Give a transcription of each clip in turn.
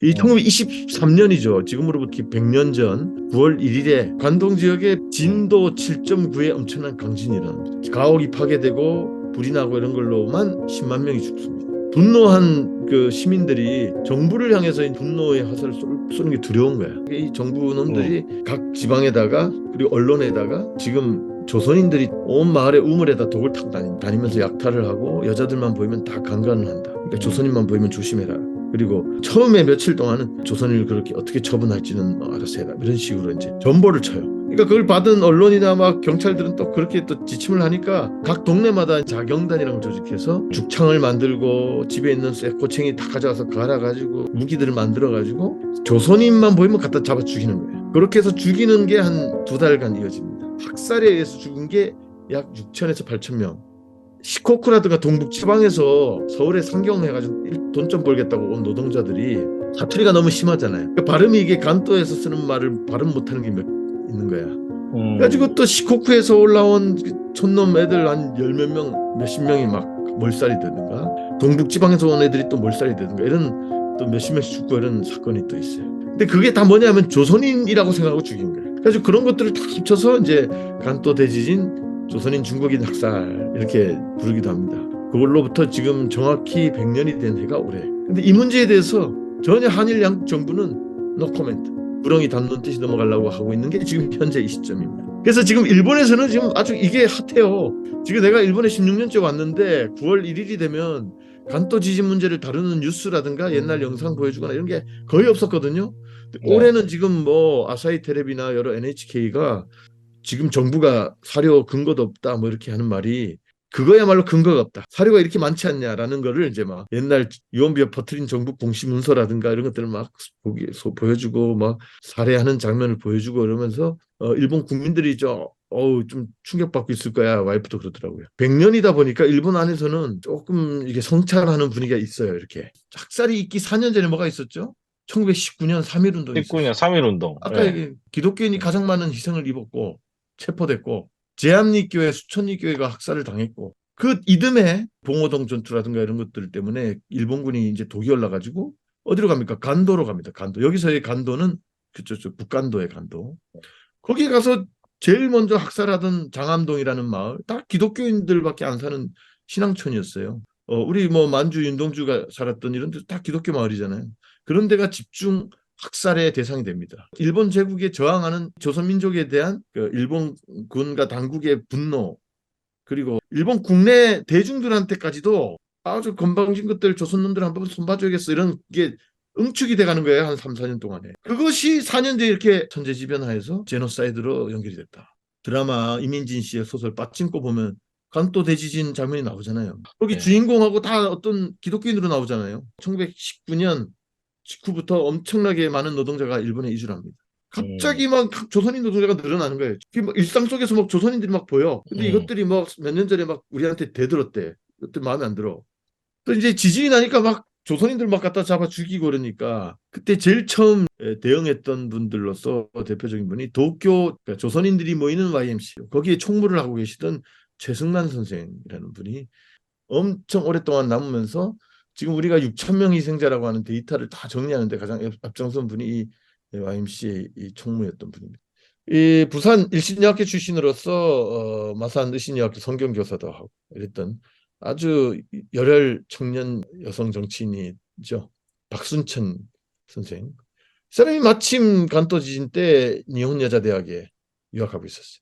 이 1923년이죠. 지금으로부터 100년 전 9월 1일에 관동 지역에 진도 7.9의 엄청난 강진이 일어납니다. 가옥이 파괴되고 불이 나고 이런 걸로만 10만 명이 죽습니다. 분노한 그 시민들이 정부를 향해서 분노의 화살을 쏘는 게 두려운 거야. 이 정부 놈들이 각 지방에다가 그리고 언론에다가 지금 조선인들이 온 마을의 우물에다 독을 타고 다니면서 약탈을 하고 여자들만 보이면 다 강간을 한다. 그러니까 조선인만 보이면 조심해라. 그리고 처음에 며칠 동안은 조선인을 그렇게 어떻게 처분할지는 알아서 해라. 이런 식으로 이제 전보를 쳐요. 그러니까 그걸 받은 언론이나 막 경찰들은 또 그렇게 또 지침을 하니까 각 동네마다 자경단이라는 걸 조직해서 죽창을 만들고 집에 있는 쇠꼬챙이 다 가져가서 갈아가지고 무기들을 만들어가지고 조선인만 보이면 갖다 잡아 죽이는 거예요. 그렇게 해서 죽이는 게 한 2달간 이어집니다. 학살에 의해서 죽은 게 약 6천에서 8천 명. 시코쿠라든가 동북 지방에서 서울에 상경해가지고 돈 좀 벌겠다고 온 노동자들이 사투리가 너무 심하잖아요. 그러니까 발음이 이게 간도에서 쓰는 말을 발음 못하는 게 있는 거야. 그래가지고 또 시코쿠에서 올라온 촌놈 애들 한 열 몇 명, 몇십 명이 막 몰살이 되든가, 동북 지방에서 온 애들이 또 몰살이 되든가 이런 또 몇십 명씩 죽고 이런 사건이 또 있어요. 근데 그게 다 뭐냐면 조선인이라고 생각하고 죽인 거예요. 그래서 그런 것들을 다 합쳐서 이제 간도 대지진, 조선인 중국인 학살 이렇게 부르기도 합니다. 그걸로부터 지금 정확히 100년이 된 해가 올해. 근데 이 문제에 대해서 전혀 한일 양국 정부는 no comment. 구렁이 담는 듯이 넘어가려고 하고 있는 게 지금 현재 이 시점입니다. 그래서 지금 일본에서는 지금 아주 이게 핫해요. 지금 내가 일본에 16년째 왔는데 9월 1일이 되면 간도 지진 문제를 다루는 뉴스라든가 옛날 영상 보여주거나 이런 게 거의 없었거든요. 올해는 지금 뭐 아사히 텔레비나 여러 NHK가 지금 정부가 사료 근거도 없다 뭐 이렇게 하는 말이 그거야말로 근거가 없다. 사료가 이렇게 많지 않냐라는 거를 이제 막 옛날 유언비어 퍼뜨린 정부 공시 문서라든가 이런 것들을 막 보여주고 막 살해하는 장면을 보여주고 이러면서 일본 국민들이 좀 충격받고 있을 거야. 와이프도 그러더라고요. 100년이다 보니까 일본 안에서는 조금 이게 성찰하는 분위기가 있어요. 이렇게 학살이 있기 4년 전에 뭐가 있었죠? 1919년 3.1운동이 19년 있었어요. 3.1운동. 아까 예. 얘기 기독교인이 가장 많은 희생을 입었고 체포됐고 제암리교회 수천리교회가 학살을 당했고 그 이듬해 봉오동 전투라든가 이런 것들 때문에 일본군이 이제 독이 올라가지고 어디로 갑니까? 간도로 갑니다. 간도. 여기서의 간도는 그쪽 북간도의 간도. 거기 가서 제일 먼저 학살하던 장암동이라는 마을 다 기독교인들밖에 안 사는 신앙촌이었어요. 우리 뭐 만주 윤동주가 살았던 이런 데 다 기독교 마을이잖아요. 그런 데가 집중 학살의 대상이 됩니다. 일본 제국에 저항하는 조선민족에 대한 그 일본군과 당국의 분노 그리고 일본 국내 대중들한테까지도 아주 건방진 것들 조선놈들 한번 손봐줘야겠어 이런 게 응축이 돼가는 거예요. 한 3, 4년 동안에. 그것이 4년 뒤에 이렇게 천재지변하여서 제노사이드로 연결이 됐다. 드라마 이민진 씨의 소설 빠찡코 보면 간도 대지진 장면이 나오잖아요. 거기 예. 주인공하고 다 어떤 기독교인으로 나오잖아요. 1919년 직후부터 엄청나게 많은 노동자가 일본에 이주를 합니다. 음, 갑자기 막 조선인 노동자가 늘어나는 거예요. 막 일상 속에서 막 조선인들이 막 보여. 근데 음, 이것들이 막 몇 년 전에 막 우리한테 대들었대. 그때 마음에 안 들어. 또 이제 지진이 나니까 막 조선인들 막 갖다 잡아 죽이고 그러니까 그때 제일 처음 대응했던 분들로서 대표적인 분이 도쿄 그러니까 조선인들이 모이는 YMC 거기에 총무를 하고 계시던 최승만 선생이라는 분이 엄청 오랫동안 남으면서 지금 우리가 6천 명 희생자라고 하는 데이터를 다 정리하는데 가장 앞장선 분이 이 YMC의 이 총무였던 분입니다. 이 부산 일신여학교 출신으로서 마산 의신여학교 성경교사도 하고 이랬던 아주 열혈 청년 여성 정치인이죠. 박순천 선생. 이 사람이 마침 간도 지진 때 니혼여자대학에 유학하고 있었어요.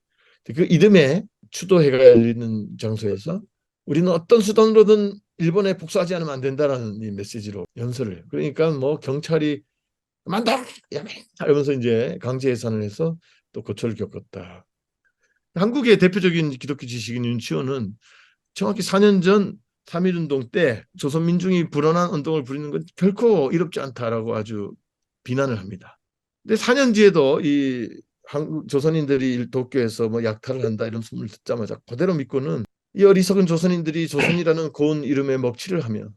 그 이듬해 추도회가 열리는 장소에서 우리는 어떤 수단으로든 일본에 복수하지 않으면 안 된다라는 이 메시지로 연설을 해요. 그러니까 뭐 경찰이 만다 이러면서 이제 강제 해산을 해서 또 고초를 겪었다. 한국의 대표적인 기독교 지식인 윤치호는 정확히 4년 전 3.1운동 때 조선민중이 불온한 운동을 부리는 건 결코 이롭지 않다라고 아주 비난을 합니다. 근데 4년 뒤에도 이 한국 조선인들이 도쿄에서 뭐 약탈을 한다 이런 소문을 듣자마자 그대로 믿고는 이 어리석은 조선인들이 조선이라는 고운 이름에 먹칠을 하며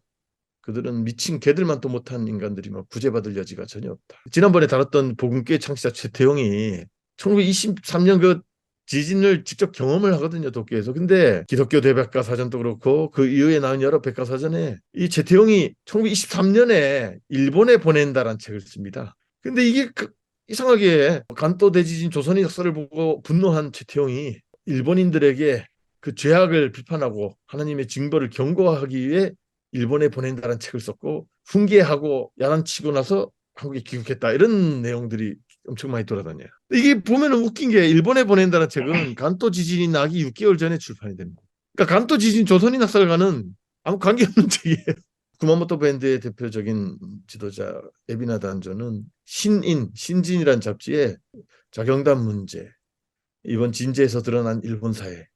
그들은 미친 개들만 또 못한 인간들이 막 구제받을 여지가 전혀 없다. 지난번에 다뤘던 복음교회 창시자 최태용이 1923년 그 지진을 직접 경험을 하거든요, 도쿄에서. 근데 기독교 대백과사전도 그렇고 그 이후에 나온 여러 백과사전에 이 제태용이 1923년에 일본에 보낸다라는 책을 씁니다. 근데 이게 이상하게 간또 대지진 조선의 역사를 보고 분노한 제태용이 일본인들에게 그 죄악을 비판하고 하나님의 징벌을 경고하기 위해 일본에 보낸다는 책을 썼고 훈계하고 야단치고 나서 한국에 귀국했다 이런 내용들이 엄청 많이 돌아다녀요. 이게 보면 웃긴 게 일본에 보낸다는 책은 간또 지진이 나기 6개월 전에 출판이 됩니다. 그러니까 간또 지진 조선이 낙살과는 아무 관계없는 책이에요. 구마모토 밴드의 대표적인 지도자 에비나 단조는 신진이라는 잡지에 자경단 문제, 이번 진지에서 드러난 일본 사회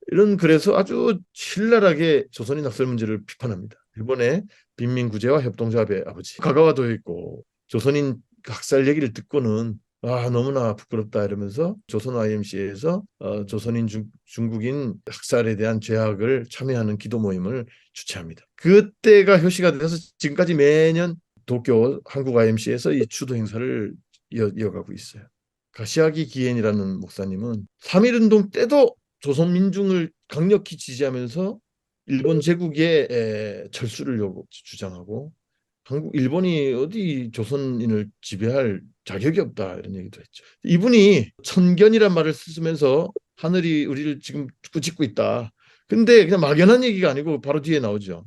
이런 글에서 아주 신랄하게 조선인 학살 문제를 비판합니다. 일본의 빈민구제와 협동조합의 아버지 가가와도 있고 조선인 학살 얘기를 듣고는 너무나 부끄럽다 이러면서 조선 YMCA에서 조선인 중국인 학살에 대한 죄악을 참여하는 기도 모임을 주최합니다. 그때가 효시가 돼서 지금까지 매년 도쿄 한국 YMCA에서 이 추도 행사를 이어가고 있어요. 가시아기 기엔이라는 목사님은 3.1운동 때도 조선 민중을 강력히 지지하면서 일본 제국의 철수를 주장하고 일본이 어디 조선인을 지배할 자격이 없다 이런 얘기도 했죠. 이분이 천견이란 말을 쓰면서 하늘이 우리를 지금 꾸짖고 있다. 근데 그냥 막연한 얘기가 아니고 바로 뒤에 나오죠.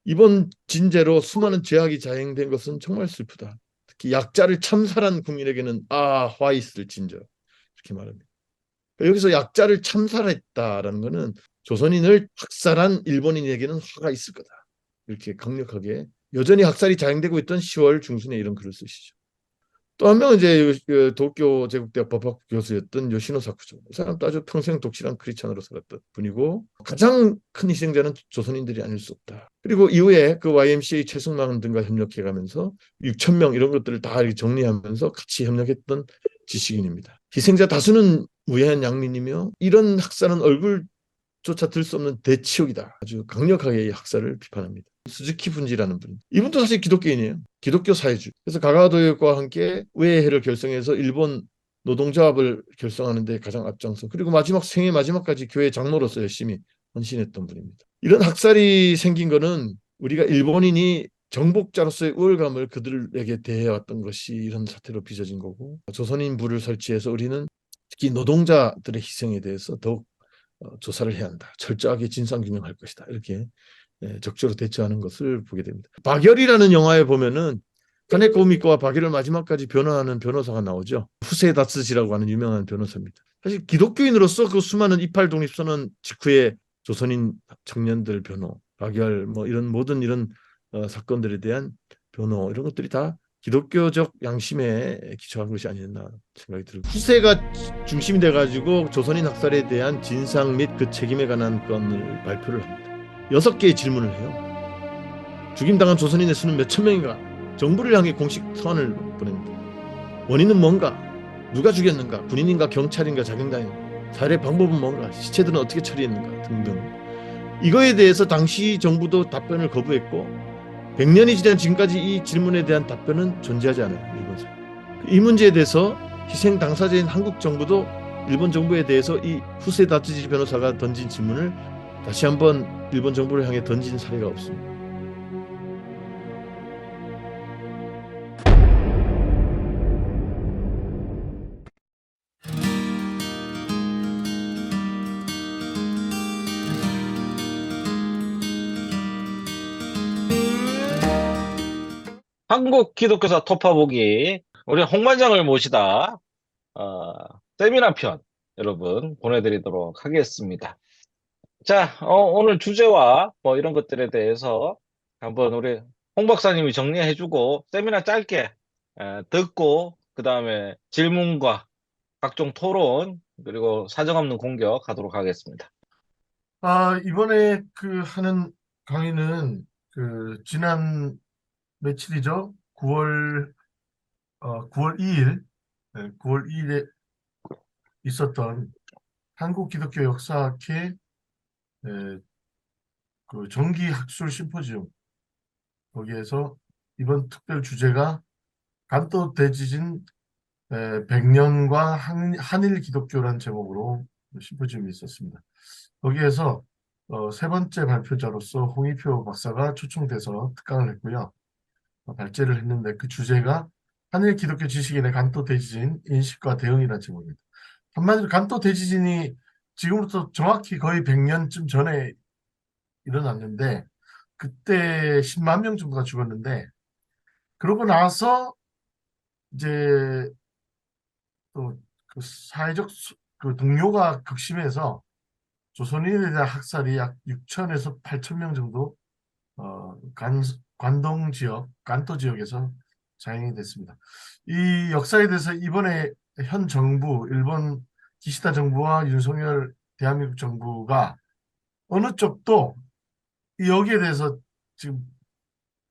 이번 진제로 수많은 죄악이 자행된 것은 정말 슬프다. 특히 약자를 참살한 국민에게는 화 있을 진저 이렇게 말합니다. 여기서 약자를 참살했다라는 것은 조선인을 학살한 일본인에게는 화가 있을 거다. 이렇게 강력하게 여전히 학살이 자행되고 있던 10월 중순에 이런 글을 쓰시죠. 또 한 명은 이제 그 도쿄 제국대학 법학 교수였던 요시노 사쿠죠. 이 사람도 아주 평생 독실한 크리스찬으로 살았던 분이고 가장 큰 희생자는 조선인들이 아닐 수 없다. 그리고 이후에 그 YMCA 최승만 등과 협력해가면서 6천 명 이런 것들을 다 정리하면서 같이 협력했던 지식인입니다. 희생자 다수는 무해한 양민이며 이런 학살은 얼굴조차 들 수 없는 대치욕이다. 아주 강력하게 이 학살을 비판합니다. 스즈키 분지라는 분. 이분도 사실 기독교인이에요. 기독교 사회주의. 그래서 가가도요과 함께 우에해를 결성해서 일본 노동조합을 결성하는데 가장 앞장서. 그리고 마지막 생애 마지막까지 교회 장로로서 열심히 헌신했던 분입니다. 이런 학살이 생긴 거는 우리가 일본인이 정복자로서의 우월감을 그들에게 대해왔던 것이 이런 사태로 빚어진 거고 조선인부를 설치해서 우리는 특히 노동자들의 희생에 대해서 더욱 조사를 해야 한다. 철저하게 진상규명할 것이다. 이렇게 적극적으로 대처하는 것을 보게 됩니다. 박열이라는 영화에 보면은 카네코 우미코와 박열을 마지막까지 변호하는 변호사가 나오죠. 후세 다츠지라고 하는 유명한 변호사입니다. 사실 기독교인으로서 그 수많은 이팔 독립선언 직후에 조선인 청년들 변호, 박열 뭐 이런 모든 이런 사건들에 대한 변호 이런 것들이 다 기독교적 양심에 기초한 것이 아니었나 생각이 들고 후세가 중심이 돼가지고 조선인 학살에 대한 진상 및 그 책임에 관한 건을 발표를 합니다. 6개의 질문을 해요. 죽임당한 조선인의 수는 몇천 명인가? 정부를 향해 공식 서한을 보냅니다. 원인은 뭔가? 누가 죽였는가? 군인인가? 경찰인가? 자경단인가? 살해 방법은 뭔가? 시체들은 어떻게 처리했는가? 등등. 이거에 대해서 당시 정부도 답변을 거부했고 100년이 지난 지금까지 이 질문에 대한 답변은 존재하지 않아요. 일본에서. 이 문제에 대해서 희생 당사자인 한국 정부도 일본 정부에 대해서 이 후세 다츠지 변호사가 던진 질문을 다시 한번 일본 정부를 향해 던진 사례가 없습니다. 한국 기독교사 토파보기 우리 홍반장을 모시다 세미나 편 여러분 보내드리도록 하겠습니다. 자, 오늘 주제와 뭐 이런 것들에 대해서 한번 우리 홍 박사님이 정리해주고 세미나 짧게 듣고 그 다음에 질문과 각종 토론 그리고 사정없는 공격하도록 하겠습니다. 이번에 그 하는 강의는 그 지난 며칠이죠? 9월 2일, 9월 2일에 있었던 한국 기독교 역사학회 그 정기 학술 심포지움 거기에서 이번 특별 주제가 간도 대지진 백년과 한일 기독교란 제목으로 심포지움이 있었습니다. 거기에서 세 번째 발표자로서 홍익표 박사가 초청돼서 특강을 했고요. 발제를 했는데 그 주제가 한일 기독교 지식인의 간또 대지진 인식과 대응이라는 제목입니다. 한마디로 간또 대지진이 지금부터 정확히 거의 100년쯤 전에 일어났는데 그때 10만 명 정도가 죽었는데 그러고 나서 이제 또 그 사회적 그 동요가 극심해서 조선인에 대한 학살이 약 6천에서 8천 명 정도 관동 지역, 간도 지역에서 자행이 됐습니다. 이 역사에 대해서 이번에 현 정부, 일본 기시다 정부와 윤석열 대한민국 정부가 어느 쪽도 여기에 대해서 지금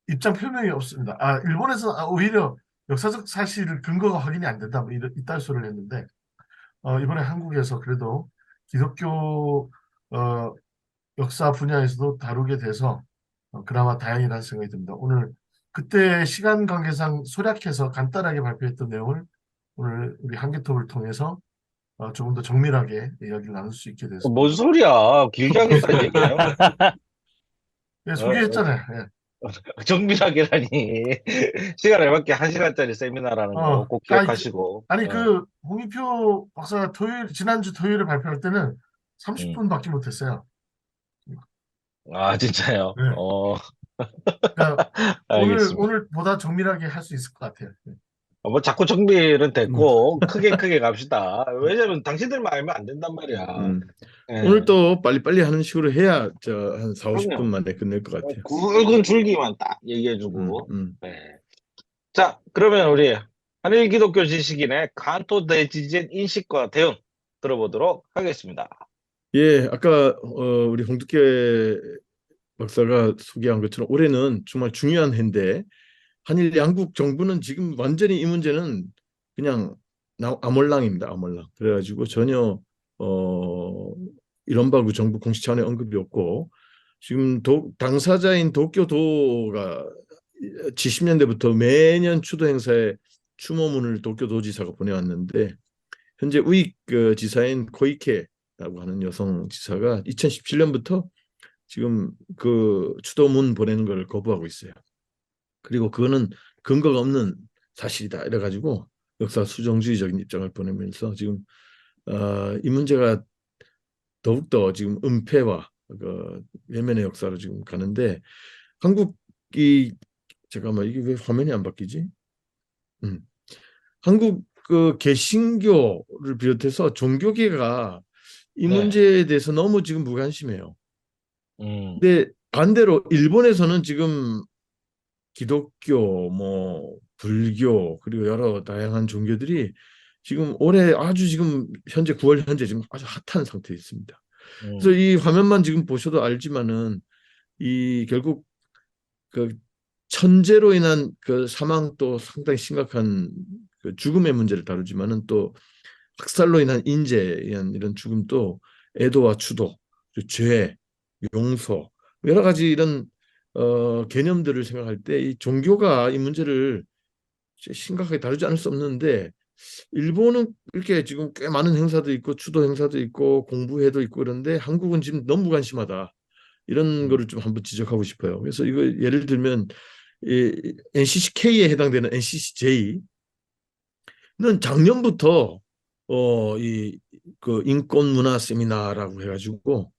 입장 표명이 없습니다. 일본에서 오히려 역사적 사실을 근거가 확인이 안 된다, 뭐 이딴 소리를 했는데, 이번에 한국에서 그래도 기독교 역사 분야에서도 다루게 돼서 그나마 다행이라는 생각이 듭니다. 오늘 그때 시간 관계상 소략해서 간단하게 발표했던 내용을 오늘 우리 한개톱을 통해서 조금 더 정밀하게 이야기를 나눌 수 있게 됐습니다. 뭔 소리야? 길게 하겠다는 얘기예요? 예, 어, 소개했잖아요. 예. 정밀하게라니. 시간에 맞게 1시간짜리 세미나라는 거 꼭 이제, 기억하시고. 아니 그 홍익표 박사가 지난주 토요일에 발표할 때는 음. 30분밖에 못했어요. 아, 진짜요? 네. 그러니까 알겠습니다. 오늘보다 정밀하게 할 수 있을 것 같아요. 네. 뭐 자꾸 정비는 음, 됐고 크게 갑시다. 왜냐면 당신들만 알면 안 된단 말이야. 음. 오늘 예, 또 빨리빨리 하는 식으로 해야 한 4, 50분 그럼요. 만에 끝낼 것 같아요. 굵은 줄기만 딱 음, 얘기해주고. 음. 네. 자, 그러면 우리 한일 기독교 지식인의 간토 대지진 인식과 대응 들어보도록 하겠습니다. 예, 아까 우리 홍두깨 박사가 소개한 것처럼 올해는 정말 중요한 해인데 한일 양국 정부는 지금 완전히 이 문제는 그냥 아몰랑입니다. 아몰랑. 그래가지고 전혀 어, 이른바 그 정부 공식 차원의 언급이 없고 지금 당사자인 도쿄도가 70년대부터 매년 추도 행사에 추모문을 도쿄도지사가 보내왔는데 현재 우익 지사인 코이케라고 하는 여성 지사가 2017년부터 지금 그 추도문 보내는 걸 거부하고 있어요. 그리고 그거는 근거가 없는 사실이다 이래가지고 역사 수정주의적인 입장을 보내면서 지금 이 문제가 더욱더 지금 은폐와 그 외면의 역사로 지금 가는데 한국이 잠깐만 이게 왜 화면이 안 바뀌지? 음. 한국 그 개신교를 비롯해서 종교계가 이 네. 문제에 대해서 너무 지금 무관심해요. 음, 근데 반대로 일본에서는 지금 기독교, 뭐 불교 그리고 여러 다양한 종교들이 지금 올해 아주 지금 현재 9월 현재 지금 아주 핫한 상태에 있습니다. 그래서 음, 이 화면만 지금 보셔도 알지만은 이 결국 그 천재로 인한 그 사망도 상당히 심각한 그 죽음의 문제를 다루지만은 또 학살로 인한 인재에 의한 이런 죽음도 애도와 추도, 그리고 죄, 용서 여러 가지 이런 개념들을 생각할 때 이 종교가 이 문제를 심각하게 다루지 않을 수 없는데 일본은 이렇게 지금 꽤 많은 행사도 있고 추도 행사도 있고 공부회도 있고 그런데 한국은 지금 너무 무관심하다. 이런 음, 거를 좀 한번 지적하고 싶어요. 그래서 이거 예를 들면 NCCK에 해당되는 NCCJ는 작년부터 이 그 인권 문화 세미나라고 해가지고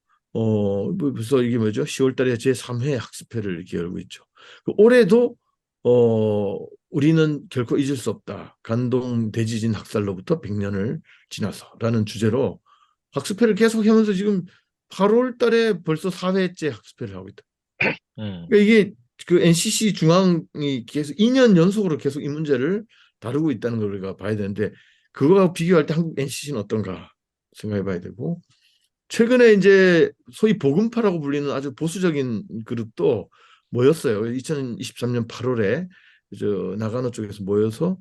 그래서 이게 뭐죠? 10월달에 제3회 학습회를 이렇게 열고 있죠. 올해도 우리는 결코 잊을 수 없다. 간동 대지진 학살로부터 100년을 지나서라는 주제로 학습회를 계속하면서 지금 8월 달에 벌써 4회째 학습회를 하고 있다. 음, 그러니까 이게 그 NCC 중앙이 계속 2년 연속으로 계속 이 문제를 다루고 있다는 걸 우리가 봐야 되는데 그거와 비교할 때 한국 NCC는 어떤가 생각해 봐야 되고 최근에 이제 소위 보금파라고 불리는 아주 보수적인 그룹도 모였어요. 2023년 8월에 나가노 쪽에서 모여서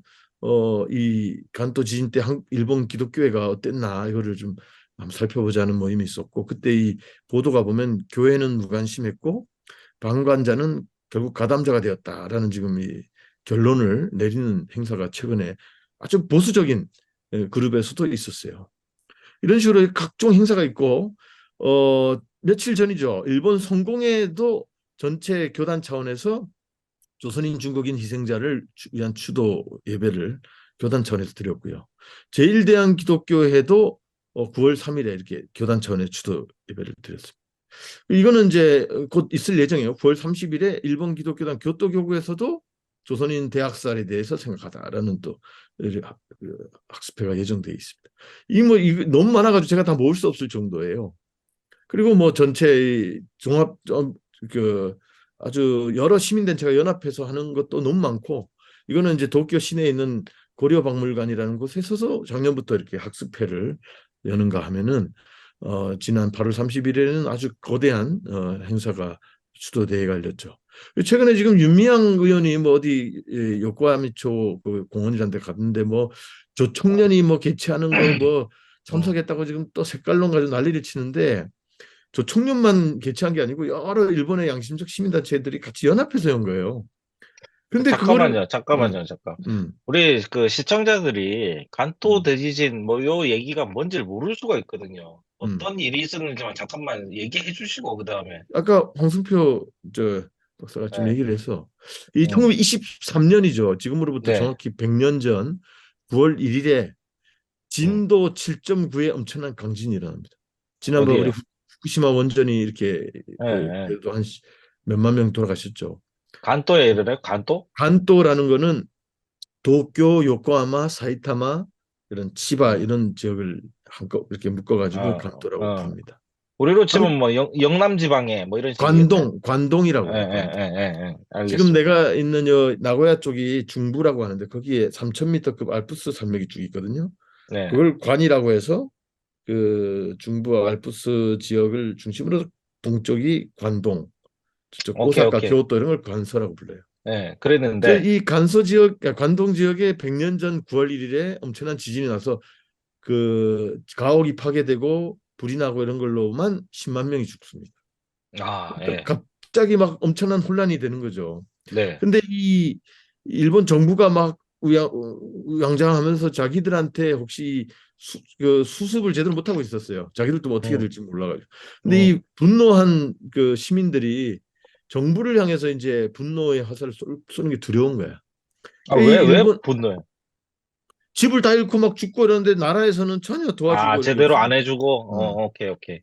이 간도 지진 때 일본 기독교회가 어땠나 이거를 좀 한번 살펴보자는 모임이 있었고 그때 이 보도가 보면 교회는 무관심했고 방관자는 결국 가담자가 되었다라는 지금 이 결론을 내리는 행사가 최근에 아주 보수적인 그룹에서도 있었어요. 이런 식으로 각종 행사가 있고 며칠 전이죠. 일본 성공회도 전체 교단 차원에서 조선인 중국인 희생자를 위한 추도 예배를 교단 차원에서 드렸고요. 제1대한기독교회도 9월 3일에 이렇게 교단 차원의 추도 예배를 드렸습니다. 이거는 이제 곧 있을 예정이에요. 9월 30일에 일본 기독교단 교토교구에서도 조선인 대학살에 대해서 생각하다라는 또 학습회가 예정되어 있습니다. 이거 너무 많아가지고 제가 다 모을 수 없을 정도예요. 그리고 뭐 전체 종합 그 아주 여러 시민단체가 연합해서 하는 것도 너무 많고, 이거는 이제 도쿄 시내에 있는 고려박물관이라는 곳에서 작년부터 이렇게 학습회를 여는가 하면은 지난 8월 30일에는 아주 거대한 행사가 수도대에 열렸죠. 최근에 지금 윤미향 의원이 뭐 어디 요코하미초 그 공원이라는 데 갔는데 뭐 조청년이 뭐 개최하는 거 뭐 참석했다고 지금 또 색깔론 가지고 난리를 치는데, 조청년만 개최한 게 아니고 여러 일본의 양심적 시민단체들이 같이 연합해서 연 거예요. 근데 그거를 잠깐만요. 음, 우리 그 시청자들이 간토 음, 대지진 뭐 요 얘기가 뭔지를 모를 수가 있거든요. 음. 어떤 일이 있었는지만 잠깐만 얘기해 주시고 그다음에. 아까 홍승표 박사가 좀 네. 얘기를 해서 이 음. 1923년이죠. 지금으로부터 네. 정확히 100년 전 9월 1일에 음. 진도 7.9의 엄청난 강진이 일어납니다. 지난번 우리 어디에요? 후쿠시마 원전이 이렇게 예, 예. 그래도 한 몇만 명 돌아가셨죠. 간토에 이르래요? 간토? 간도라는 거는 도쿄, 요코하마, 사이타마, 이런 치바 음. 이런 지역을 한껏 이렇게 묶어가지고 어, 간도라고 어. 부릅니다. 우리로 관, 치면 뭐 영남 지방에 뭐 이런 식이겠네. 예, 관동이라고 해요. 예, 관동. 예, 예, 예. 지금 알겠습니다. 내가 있는 나고야 쪽이 중부라고 하는데 거기에 3,000m급 알프스 산맥이 쭉 있거든요. 네. 그걸 관이라고 해서 그 중부 알프스 지역을 중심으로 동쪽이 관동, 저쪽 오케이, 오사카, 오케이. 교토 이런 걸 관서라고 불러요. 예, 그래서 그랬는데, 이 간서 지역, 관동 지역에 100년 전 9월 1일에 엄청난 지진이 나서 그 가옥이 파괴되고 불이 나고 이런 걸로만 10만 명이 죽습니다. 아, 예. 그러니까 갑자기 막 엄청난 혼란이 되는 거죠. 네. 근데 이 일본 정부가 막 우양장하면서 자기들한테 혹시 그 수습을 제대로 못하고 있었어요. 자기들도 뭐 어떻게 음, 될지 몰라가지고. 근데 음. 이 분노한 그 시민들이 정부를 향해서 이제 분노의 화살을 쏘는 게 두려운 거야. 아, 그러니까 이 왜 일본 분노해? 집을 다 잃고 막 죽고 이러는데 나라에서는 전혀 아, 도와주고 이런 게 제대로 안 없습니다. 해주고, 음. 오케이, 오케이.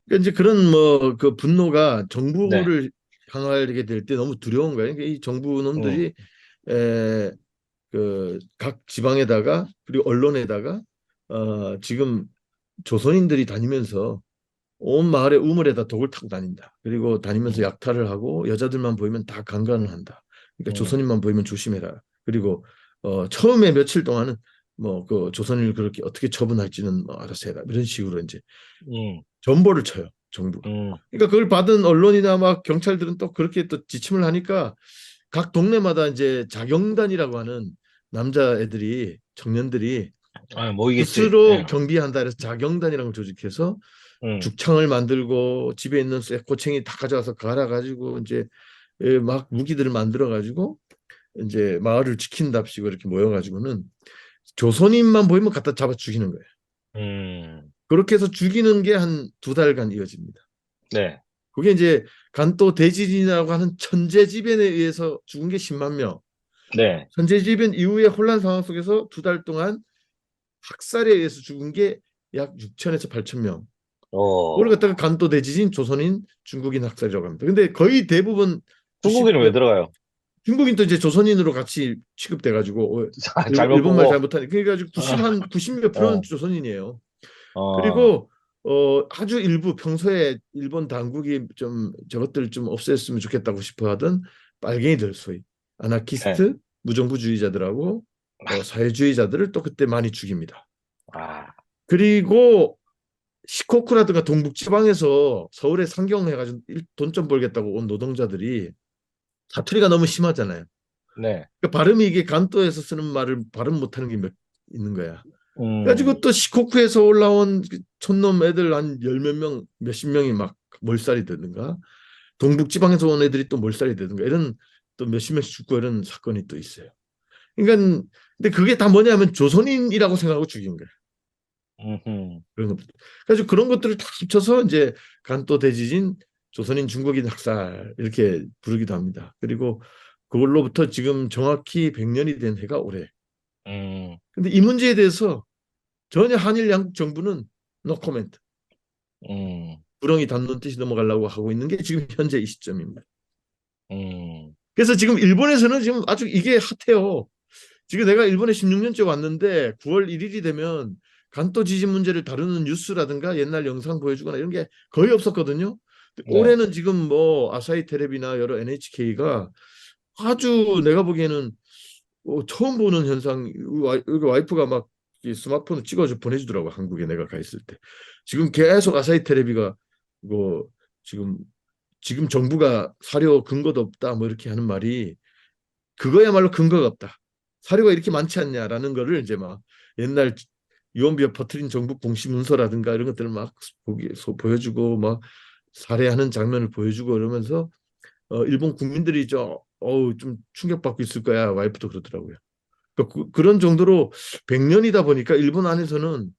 그러니까 이제 그런 뭐 그 분노가 네. 정부를 향하게 될 때 너무 두려운 거예요. 그러니까 이 정부 음, 놈들이 그 각 지방에다가 그리고 언론에다가 지금 조선인들이 다니면서 온 마을의 우물에다 독을 타고 다닌다. 그리고 다니면서 음, 약탈을 하고 여자들만 보이면 다 강간을 한다. 그러니까 음, 조선인만 보이면 조심해라. 그리고 처음에 며칠 동안은 뭐 그 조선인을 그렇게 어떻게 처분할지는 뭐 알아서 해라. 이런 식으로 이제 음, 전보를 쳐요, 정부가. 음. 그러니까 그걸 받은 언론이나 막 경찰들은 또 그렇게 또 지침을 하니까 각 동네마다 이제 자경단이라고 하는 남자애들이 청년들이 아, 모이겠지. 스스로 예. 경비한다 해서 자경단이라는 걸 조직해서 음, 죽창을 만들고 집에 있는 고챙이 다 가져와서 갈아가지고 이제 막 무기들을 만들어 가지고 이제 마을을 지킨답시고 이렇게 모여가지고는 조선인만 보이면 갖다 잡아 죽이는 거예요. 음. 그렇게 해서 죽이는 게 한 2달간 이어집니다. 네, 그게 이제 간또 대지진이라고 하는 천재지변에 의해서 죽은 게 10만 명. 네. 천재지변 이후의 혼란 상황 속에서 2달 동안 학살에 의해서 죽은 게 약 6천에서 8천 명. 그걸 어, 갖다가 간또 대지진, 조선인, 중국인 학살이라고 합니다. 근데 거의 대부분 90, 중국인은 왜 들어가요? 중국인도 이제 조선인으로 같이 취급돼가지고 잘못 일본말 잘 보고. 못하니까 그래가지고 90몇 프로는 어, 조선인이에요. 어, 그리고 아주 일부 평소에 일본 당국이 좀 저것들 좀 없앴으면 좋겠다고 싶어 하던 빨갱이들 소위 네. 아나키스트 무정부주의자들하고 사회주의자들을 또 그때 많이 죽입니다. 아, 그리고 시코쿠라든가 동북지방에서 서울에 상경해가지고 돈 좀 벌겠다고 온 노동자들이 사투리가 너무 심하잖아요. 네. 그러니까 발음이 이게 간도에서 쓰는 말을 발음 못하는 게 몇 있는 거야. 음, 그래가지고 또 시코쿠에서 올라온 그 촌놈 애들 한 열 몇 명, 몇십 명이 막 몰살이 되든가, 동북지방에서 온 애들이 또 몰살이 되든가, 이런 또 몇십 명씩 죽고 이런 사건이 또 있어요. 그러니까 근데 그게 다 뭐냐면 조선인이라고 생각하고 죽인 거예요. 음흠. 그런 것들. 그래서 그런 것들을 다 합쳐서 이제 간또 대지진, 조선인 중국인 학살 이렇게 부르기도 합니다. 그리고 그걸로부터 지금 정확히 100년이 된 해가 올해. 음, 근데 이 문제에 대해서 전혀 한일 양국 정부는 노 코멘트. 음, 구렁이 담는 듯이 넘어가려고 하고 있는 게 지금 현재 이 시점입니다. 음, 그래서 지금 일본에서는 지금 아주 이게 핫해요. 지금 내가 일본에 16년째 왔는데 9월 1일이 되면 간또 지진 문제를 다루는 뉴스라든가 옛날 영상 보여주거나 이런 게 거의 없었거든요. 네, 올해는 지금 뭐 아사히 텔레비나 여러 NHK가 아주 내가 보기에는 처음 보는 현상. 여기 와이프가 막 이 스마트폰을 찍어서 보내주더라고. 한국에 내가 가 있을 때. 지금 계속 아사히 텔레비가 뭐 지금 정부가 사료 근거도 없다 뭐 이렇게 하는 말이 그거야말로 근거가 없다. 사료가 이렇게 많지 않냐라는 거를 이제 막 옛날 유언비어 퍼트린 정부 공시 문서라든가 이런 것들을 막 보여주고 막 살해하는 장면을 보여주고 이러면서 일본 국민들이 좀 충격받고 있을 거야. 와이프도 그러더라고요. 그러니까 그런 정도로 100년이다 보니까 일본 안에서는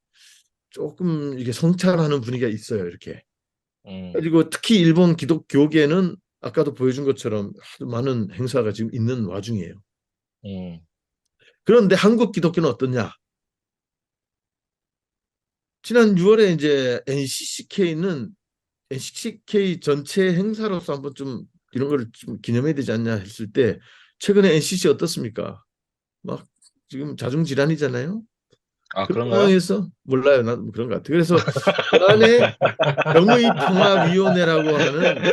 조금 이게 성찰하는 분위기가 있어요. 이렇게. 음, 그리고 특히 일본 기독교계는 아까도 보여준 것처럼 아주 많은 행사가 지금 있는 와중이에요. 음, 그런데 한국 기독교는 어떠냐? 지난 6월에 이제 NCCK 전체 행사로서 한번 좀 이런 거를 좀 기념해야 되지 않냐 했을 때 최근에 NCC 어떻습니까? 막 지금 자중질환이잖아요. 아, 그런 그런가요? 상황에서 몰라요. 난 그런 것 같아요. 그래서 그 안에 병의평화위원회라고 하는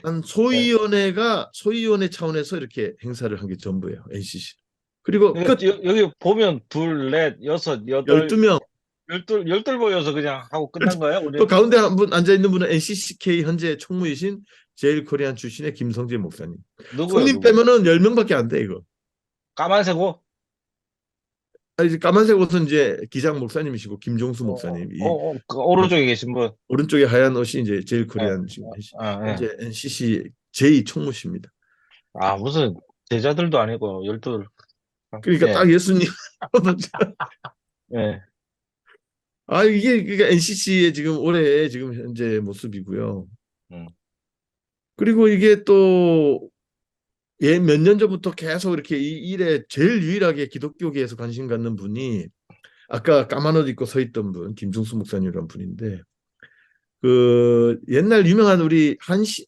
한 네. 소위원회 차원에서 이렇게 행사를 한 게 전부예요. NCC. 그리고 끝 여기 보면 둘, 넷, 여섯, 여덟, 12명. 열둘 모여서 그냥 하고 끝난 거예요, 또 우리? 가운데 한 분 앉아 있는 분은 NCCK 현재 총무이신 제일 코리안 출신의 김성재 목사님. 누구요, 손님 누구? 빼면은 10명밖에 안 돼, 이거. 까만색 옷? 이제 까만색 옷은 이제 기장 목사님이시고 김종수 어, 목사님. 이 그 오른쪽에 계신 분. 오른쪽에 하얀 옷이 이제 제일 예, 코리안 지금 예. 현재 NCC 제2 총무십니다. 아, 무슨 제자들도 아니고, 열둘. 그러니까 예, 딱 예수님. 예. 이게 그러니까 NCC의 지금 올해 지금 현재 모습이고요. 음, 그리고 이게 또 몇 년 전부터 계속 이렇게 이 일에 제일 유일하게 기독교계에서 관심 갖는 분이 아까 까만 옷 입고 서 있던 분 김중수 목사님이라는 분인데 그 옛날 유명한 우리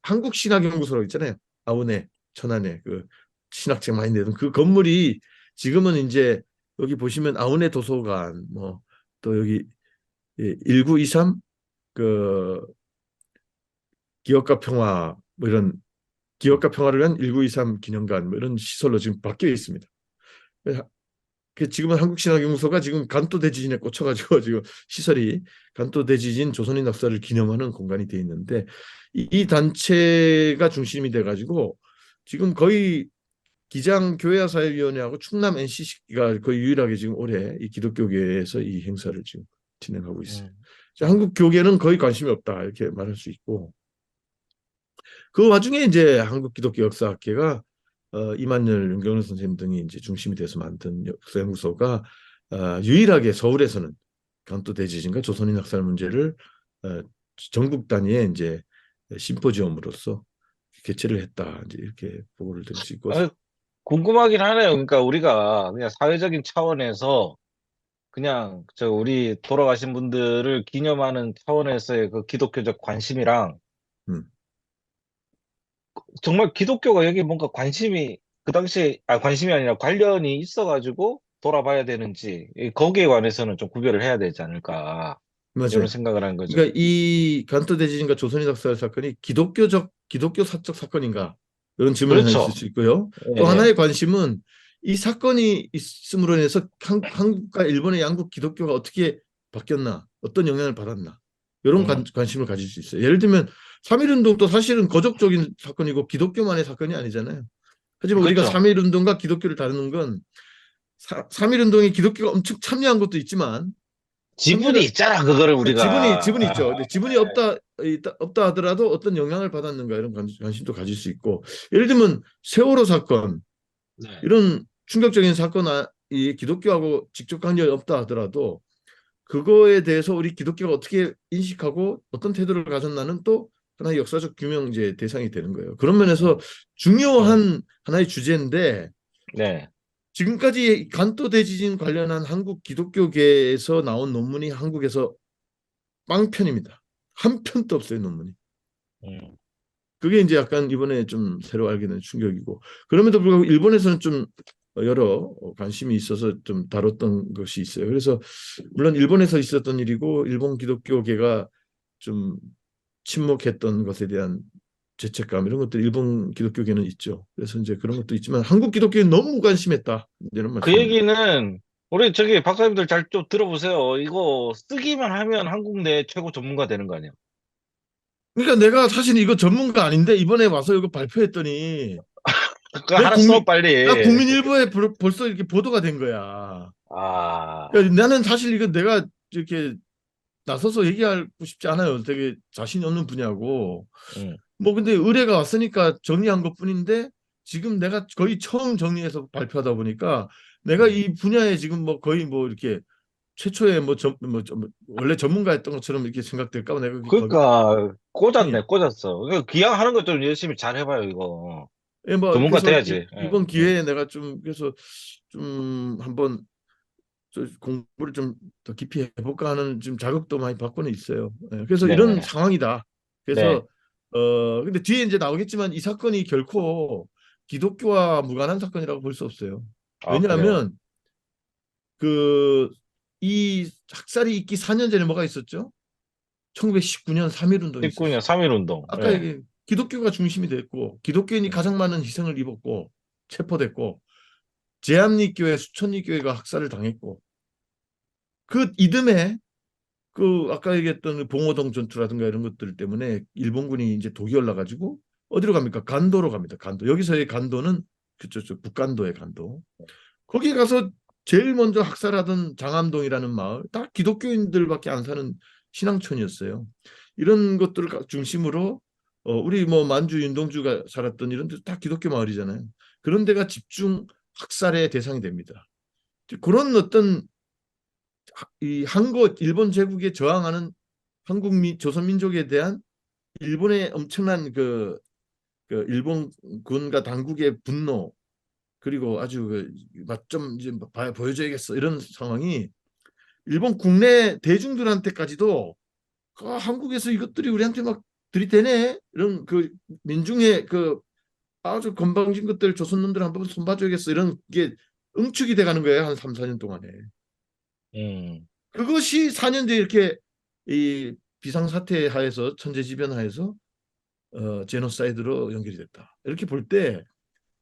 한국 신학연구소라고 있잖아요. 아우네 천안에 그 신학책 많이 내던 그 건물이 지금은 이제 여기 보시면 아우네 도서관 뭐 또 여기 1923 그 기업가 평화 뭐 이런 음, 기업가 평화를 위한 1923 기념관 뭐 이런 시설로 지금 바뀌어 있습니다. 지금은 한국신학연구소가 지금 간또 대지진에 꽂혀가지고 지금 시설이 간또 대지진 조선인 학살을 기념하는 공간이 돼 있는데 이 단체가 중심이 돼가지고 지금 거의 기장교회사회위원회하고 충남 NCC가 거의 유일하게 지금 올해 이 기독교계에서 이 행사를 지금 진행하고 있어요. 음, 한국 교계는 거의 관심이 없다 이렇게 말할 수 있고 그 와중에 이제 한국 기독교 역사학회가 이만열 윤경원 선생님 등이 이제 중심이 돼서 만든 역사연구소가 유일하게 서울에서는 강도 대지진과 조선인 학살 문제를 어, 전국 단위의 이제 심포지엄으로서 개최를 했다. 이제 이렇게 보고를 드릴 수 있고 아, 궁금하긴 하네요. 그러니까 우리가 그냥 사회적인 차원에서 그냥 우리 돌아가신 분들을 기념하는 차원에서의 그 기독교적 관심이랑 음, 정말 기독교가 여기 뭔가 관심이 그 당시에 관심이 아니라 관련이 있어가지고 돌아봐야 되는지 거기에 관해서는 좀 구별을 해야 되지 않을까 이런 맞아요. 생각을 한 거죠. 그러니까 이 간도 대지진과 조선인 학살 사건이 기독교 사적 사건인가 이런 질문을 하나 있을 그렇죠. 수 있고요. 예, 또 예. 하나의 관심은 이 사건이 있음으로 인해서 한국과 일본의 양국 기독교가 어떻게 바뀌었나, 어떤 영향을 받았나 이런 음, 관심을 가질 수 있어요. 예를 들면 3.1운동도 사실은 거적적인 사건이고 기독교만의 사건이 아니잖아요. 하지만 우리가 그렇죠. 3.1운동과 기독교를 다루는 건 3.1운동에 기독교가 엄청 참여한 것도 있지만 지분이 참여를 있잖아, 그거를 지분이 우리가. 있죠. 근데 지분이 없다 하더라도 어떤 영향을 받았는가 이런 관심도 가질 수 있고 예를 들면 세월호 사건 네. 이런 충격적인 사건 이 기독교하고 직접 관련이 없다 하더라도 그거에 대해서 우리 기독교가 어떻게 인식하고 어떤 태도를 가졌나는 또 하나의 역사적 규명 이제 대상이 되는 거예요. 그런 면에서 중요한 하나의 주제인데 네. 지금까지 간도 대지진 관련한 한국 기독교계에서 나온 논문이 한국에서 빵편입니다. 한 편도 없어요, 논문이. 음. 그게 이제 약간 이번에 좀 새로 알게 된 충격이고 그럼에도 불구하고 일본에서는 좀 여러 관심이 있어서 좀 다뤘던 것이 있어요. 그래서 물론 일본에서 있었던 일이고 일본 기독교계가 좀 침묵했던 것에 대한 죄책감 이런 것들 일본 기독교계는 있죠. 그래서 이제 그런 것도 있지만 한국 기독교는 너무 무관심했다 이런 그 말씀입니다. 얘기는 우리 저기 박사님들 잘 좀 들어보세요. 이거 쓰기만 하면 한국 내 최고 전문가 되는 거 아니야? 그러니까 내가 사실 이거 전문가 아닌데 이번에 와서 이거 발표했더니 그거 내 하나 써 국민 나 빨리. 국민일보에 벌써 이렇게 보도가 된 거야. 아, 그러니까 나는 사실 이거 내가 이렇게 나서서 얘기하고 싶지 않아요. 되게 자신이 없는 분야고. 음. 뭐 근데 의뢰가 왔으니까 정리한 것뿐인데 지금 내가 거의 처음 정리해서 발표하다 보니까 내가 음. 이 분야에 지금 뭐 거의 뭐 이렇게 최초에 원래 전문가였던 것처럼 이렇게 생각될까 봐 내가 그러니까 꽂았네, 걱정이야. 꽂았어. 그러니까 기왕 하는 거 좀 열심히 잘 해봐요, 이거. 예, 뭐 전문가 그래서 돼야지. 예, 이번 기회에 내가 좀 그래서 좀 한번 공부를 좀 더 깊이 해볼까 하는 좀 자극도 많이 받고는 있어요. 예, 그래서 이런 네, 상황이다. 네. 그래서 근데 뒤에 이제 나오겠지만 이 사건이 결코 기독교와 무관한 사건이라고 볼 수 없어요. 아, 그래요? 왜냐하면 그 이 학살이 있기 4년 전에 뭐가 있었죠? 1919년 3.1 운동이 19년 있었어요. 3.1 운동. 아까 예. 얘기 기독교가 중심이 됐고 기독교인이 음, 가장 많은 희생을 입었고 체포됐고 제암리교회 수천리교회가 학살을 당했고 그 이듬해 그 아까 얘기했던 그 봉오동 전투라든가 이런 것들 때문에 일본군이 이제 독이 올라가지고 어디로 갑니까? 간도로 갑니다. 간도. 여기서의 간도는 그쪽 저 북간도의 간도. 거기 가서 제일 먼저 학살하던 장암동이라는 마을 다 기독교인들밖에 안 사는 신앙촌이었어요. 이런 것들을 중심으로 우리 뭐 만주 윤동주가 살았던 이런 데 다 기독교 마을이잖아요. 그런 데가 집중 학살의 대상이 됩니다. 그런 어떤 이 한국 일본 제국에 저항하는 조선 민족에 대한 일본의 엄청난 그 일본군과 당국의 분노 그리고 아주 맛좀 이제 보여줘야겠어 이런 상황이 일본 국내 대중들한테까지도 한국에서 이것들이 우리한테 막 들이대네 이런 그 민중의 그 아주 건방진 것들 조선놈들 한번 손봐줘야겠어 이런 게 응축이 돼가는 거예요 한 3, 4년 동안에. 음, 그것이 4년 뒤에 이렇게 이 비상사태 하에서 천재지변 하에서 제노사이드로 연결이 됐다. 이렇게 볼 때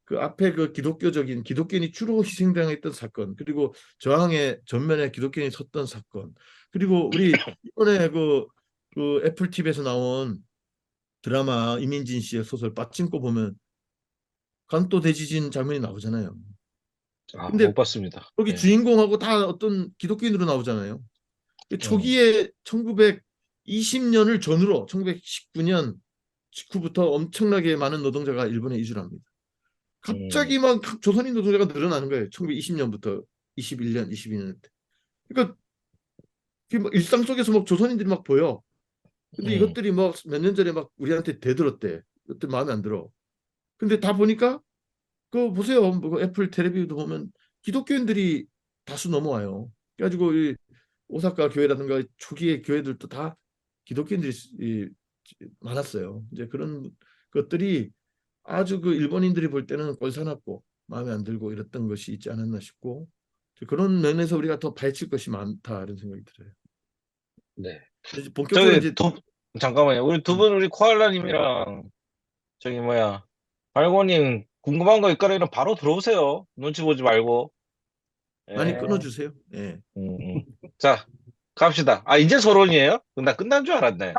그 앞에 그 기독교적인 기독교인이 주로 희생당했던 사건 그리고 저항의 전면에 기독교인이 섰던 사건 그리고 우리 이번에 그 애플 TV에서 나온 드라마 이민진 씨의 소설 빠찡코 보면 간도 대지진 장면이 나오잖아요. 아, 근데 못 봤습니다. 거기 예. 주인공하고 다 어떤 기독교인으로 나오잖아요. 음, 초기에 1920년을 전후로 1919년 직후부터 엄청나게 많은 노동자가 일본에 이주를 합니다. 음, 갑자기 막 조선인 노동자가 늘어나는 거예요. 1920년부터 21년, 22년 때. 그러니까 막 일상 속에서 막 조선인들이 막 보여. 근데 음, 이것들이 막 몇 년 전에 막 우리한테 대들었대. 그때 마음에 안 들어. 근데 다 보니까 그거 보세요. 뭐 애플 텔레비도 보면 기독교인들이 다수 넘어와요. 그래가지고 이 오사카 교회라든가 초기의 교회들도 다 기독교인들이 많았어요. 이제 그런 것들이 아주 그 일본인들이 볼 때는 꼴사납고 마음에 안 들고 이랬던 것이 있지 않았나 싶고 그런 면에서 우리가 더 파헤칠 것이 많다 이런 생각이 들어요. 네. 이제 본격적으로 저기 이제 잠깐만요. 우리 두 음, 분, 우리 코알라님이랑 저기 뭐야, 발고님 궁금한 거 있거나 바로 들어오세요. 눈치 보지 말고. 많이 예. 끊어주세요. 예. 음, 음. 자, 갑시다. 아, 이제 서론이에요? 나 끝난 줄 알았네.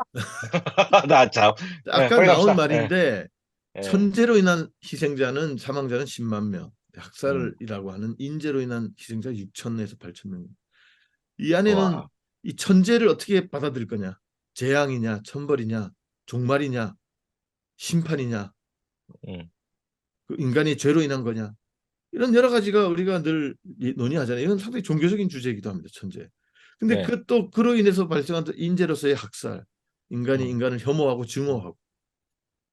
나 참. 예, 아까 빨리 나온 갑시다. 예, 말인데 예. 천재로 인한 희생자는 사망자는 10만 명, 음, 학살이라고 하는 인재로 인한 희생자 6천에서 8천 명. 이 안에는 와. 이 천재를 어떻게 받아들일 거냐? 재앙이냐, 천벌이냐, 종말이냐, 심판이냐, 음, 그 인간의 죄로 인한 거냐? 이런 여러 가지가 우리가 늘 논의하잖아요. 이건 상당히 종교적인 주제이기도 합니다. 천재. 근데 네. 그 또 그로 인해서 발생한 또 인재로서의 학살, 인간이 음, 인간을 혐오하고 증오하고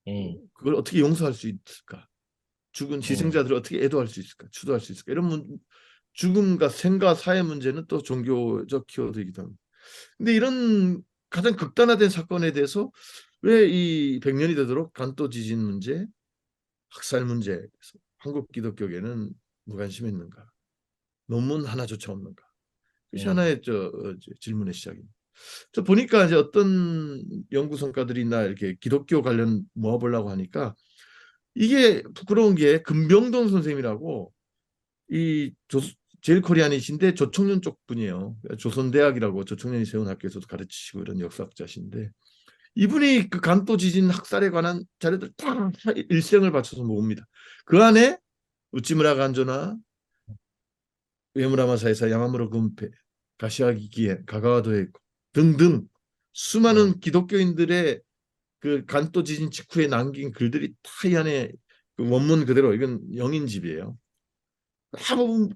음, 그걸 어떻게 용서할 수 있을까? 죽은 음, 희생자들을 어떻게 애도할 수 있을까? 추도할 수 있을까? 이런 죽음과 생과 사의 문제는 또 종교적 키워드이기도 합니다. 근데 이런 가장 극단화된 사건에 대해서 왜 이 100년이 되도록 간도 지진 문제, 학살 문제, 한국 기독교계는 무관심했는가? 논문 하나조차 없는가? 그것이 음, 하나의 질문의 시작입니다. 저 보니까 이제 어떤 연구 성과들이나 이렇게 기독교 관련 모아보려고 하니까 이게 부끄러운 게 금병돈 선생님이라고 이 제일 코리안이신데 조청년 쪽 분이에요. 조선대학이라고 조청년이 세운 학교에서도 가르치시고 이런 역사학자신데 이분이 그 간도 지진 학살에 관한 자료들 다 일생을 바쳐서 모읍니다. 그 안에 우찌무라 간조나 우에무라마 사이사 야마무로 군페 가시아기 기에 가가와도에 등등 음, 수많은 기독교인들의 그 간도 지진 직후에 남긴 글들이 다 이 안에 그 원문 그대로 이건 영인집이에요.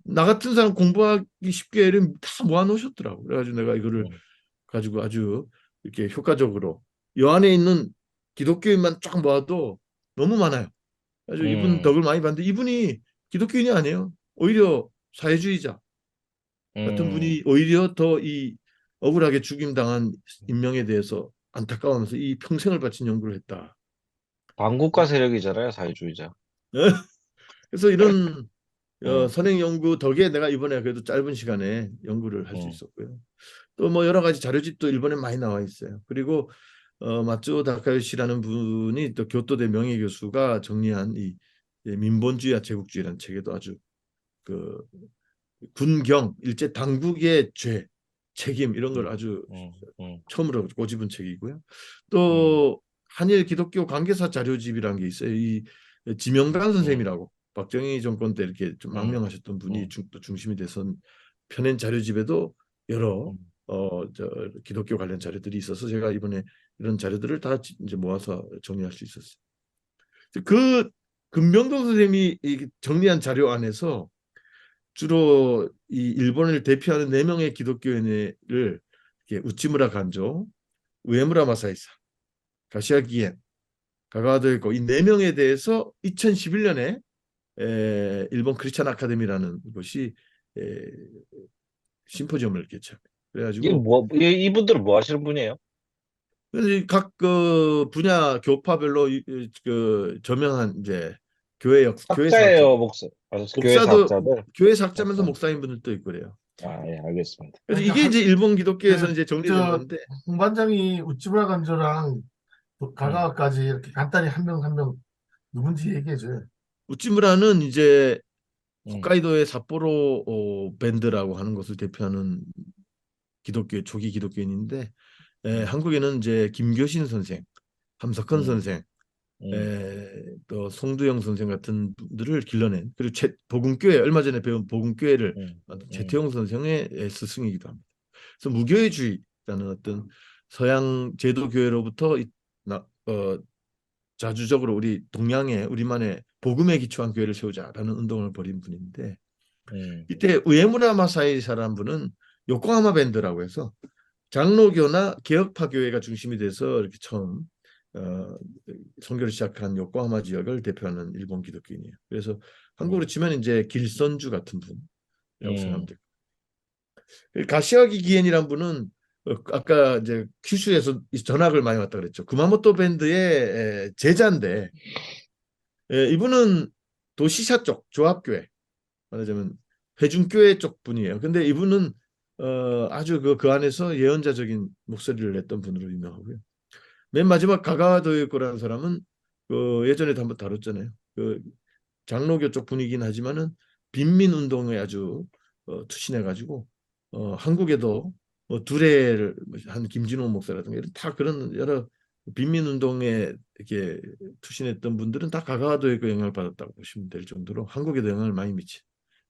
나 같은 사람 공부하기 쉽게 다 모아놓으셨더라고. 그래가지고 내가 이거를 음, 가지고 아주 이렇게 효과적으로 이 안에 있는 기독교인만 쫙 모아도 너무 많아요. 아주 이분 음, 덕을 많이 봤는데 이분이 기독교인이 아니에요. 오히려 사회주의자 같은 음. 분이 오히려 더 이 억울하게 죽임당한 인명에 대해서 안타까워하면서 이 평생을 바친 연구를 했다. 반국가 세력이잖아요, 사회주의자. 그래서 이런 음, 선행 연구 덕에 내가 이번에 그래도 짧은 시간에 연구를 할 수 음, 있었고요. 또 뭐 여러 가지 자료집도 일본에 많이 나와 있어요. 그리고 마츠오 다카요시라는 분이 또 교토대 명예교수가 정리한 이 민본주의와 제국주의라는 책에도 아주 그 군경 일제 당국의 죄 책임 이런 걸 음, 아주 음, 음, 처음으로 꼬집은 책이고요. 음, 또 한일 기독교 관계사 자료집이라는 게 있어요. 이 지명관 음, 선생님이라고 박정희 정권 때 이렇게 좀 음, 망명하셨던 분이 음, 또 중심이 돼서 펴낸 자료집에도 여러 음, 기독교 관련 자료들이 있어서 제가 이번에 이런 자료들을 다 이제 모아서 정리할 수 있었어요. 그 금병동 선생님이 정리한 자료 안에서 주로 이 일본을 대표하는 네 명의 기독교인을 이렇게 우치무라 간조, 우에무라 마사이사, 가시아 기엔, 가가와도 있고 이 네 명에 대해서 2011년에 일본 크리스찬 아카데미라는 곳이 에, 심포지엄을 개최합니다. 이게 그래가지고 뭐, 이분들은 뭐 하시는 분이에요? 각 그 분야 교파별로 그 저명한 이제 교회 사학자, 학자예요, 목사, 교회 목사도 사학자들? 교회 사학자면서 목사. 목사인 분들도 있고 그래요. 아, 예, 알겠습니다. 그래서 그러니까 이게 이제 일본 기독교에서는 그, 이제 정리된 건데 홍반장이 우찌무라 간조랑 음, 가가와까지 이렇게 간단히 한 명 한 명 누군지 얘기해줘요. 우찌무라는 이제 음, 홋카이도의 삿포로 밴드라고 하는 것을 대표하는 기독교 초기 기독교인인데 음, 한국에는 이제 김교신 선생, 함석헌 음, 선생, 음, 또 송두영 선생 같은 분들을 길러낸 그리고 복음교회 얼마 전에 배운 복음교회를 음, 만든 음, 최태용 선생의 스승이기도 합니다. 그래서 무교회주의라는 어떤 서양 제도 교회로부터 자주적으로 우리 동양에 우리만의 복음에 기초한 교회를 세우자라는 운동을 벌인 분인데 음, 이때 우에무라 마사이사라는 분은 요코하마 밴드라고 해서 장로교나 개혁파 교회가 중심이 돼서 이렇게 처음 어, 선교를 시작한 요코하마 지역을 대표하는 일본 기독교인이에요. 그래서 한국으로 음, 치면 이제 길선주 같은 분이라고 생각하면 음, 돼요. 가시아기 기엔이란 분은 아까 이제 큐슈에서 전학을 많이 왔다 그랬죠. 구마모토 밴드의 제자인데 이분은 도시샤 쪽 조합교회 말하자면 회중교회 쪽 분이에요. 근데 이분은 아주 그 안에서 예언자적인 목소리를 냈던 분으로 유명하고요. 맨 마지막 가가와도요코라는 사람은 예전에도 한번 다뤘잖아요. 그 장로교 쪽 분이긴 하지만은 빈민 운동에 아주 투신해가지고 한국에도 두레를 한 김진호 목사라든가 이런 다 그런 여러 빈민 운동에 이렇게 투신했던 분들은 다 가가와도요코 영향을 받았다고 보시면 될 정도로 한국에도 영향을 많이 미친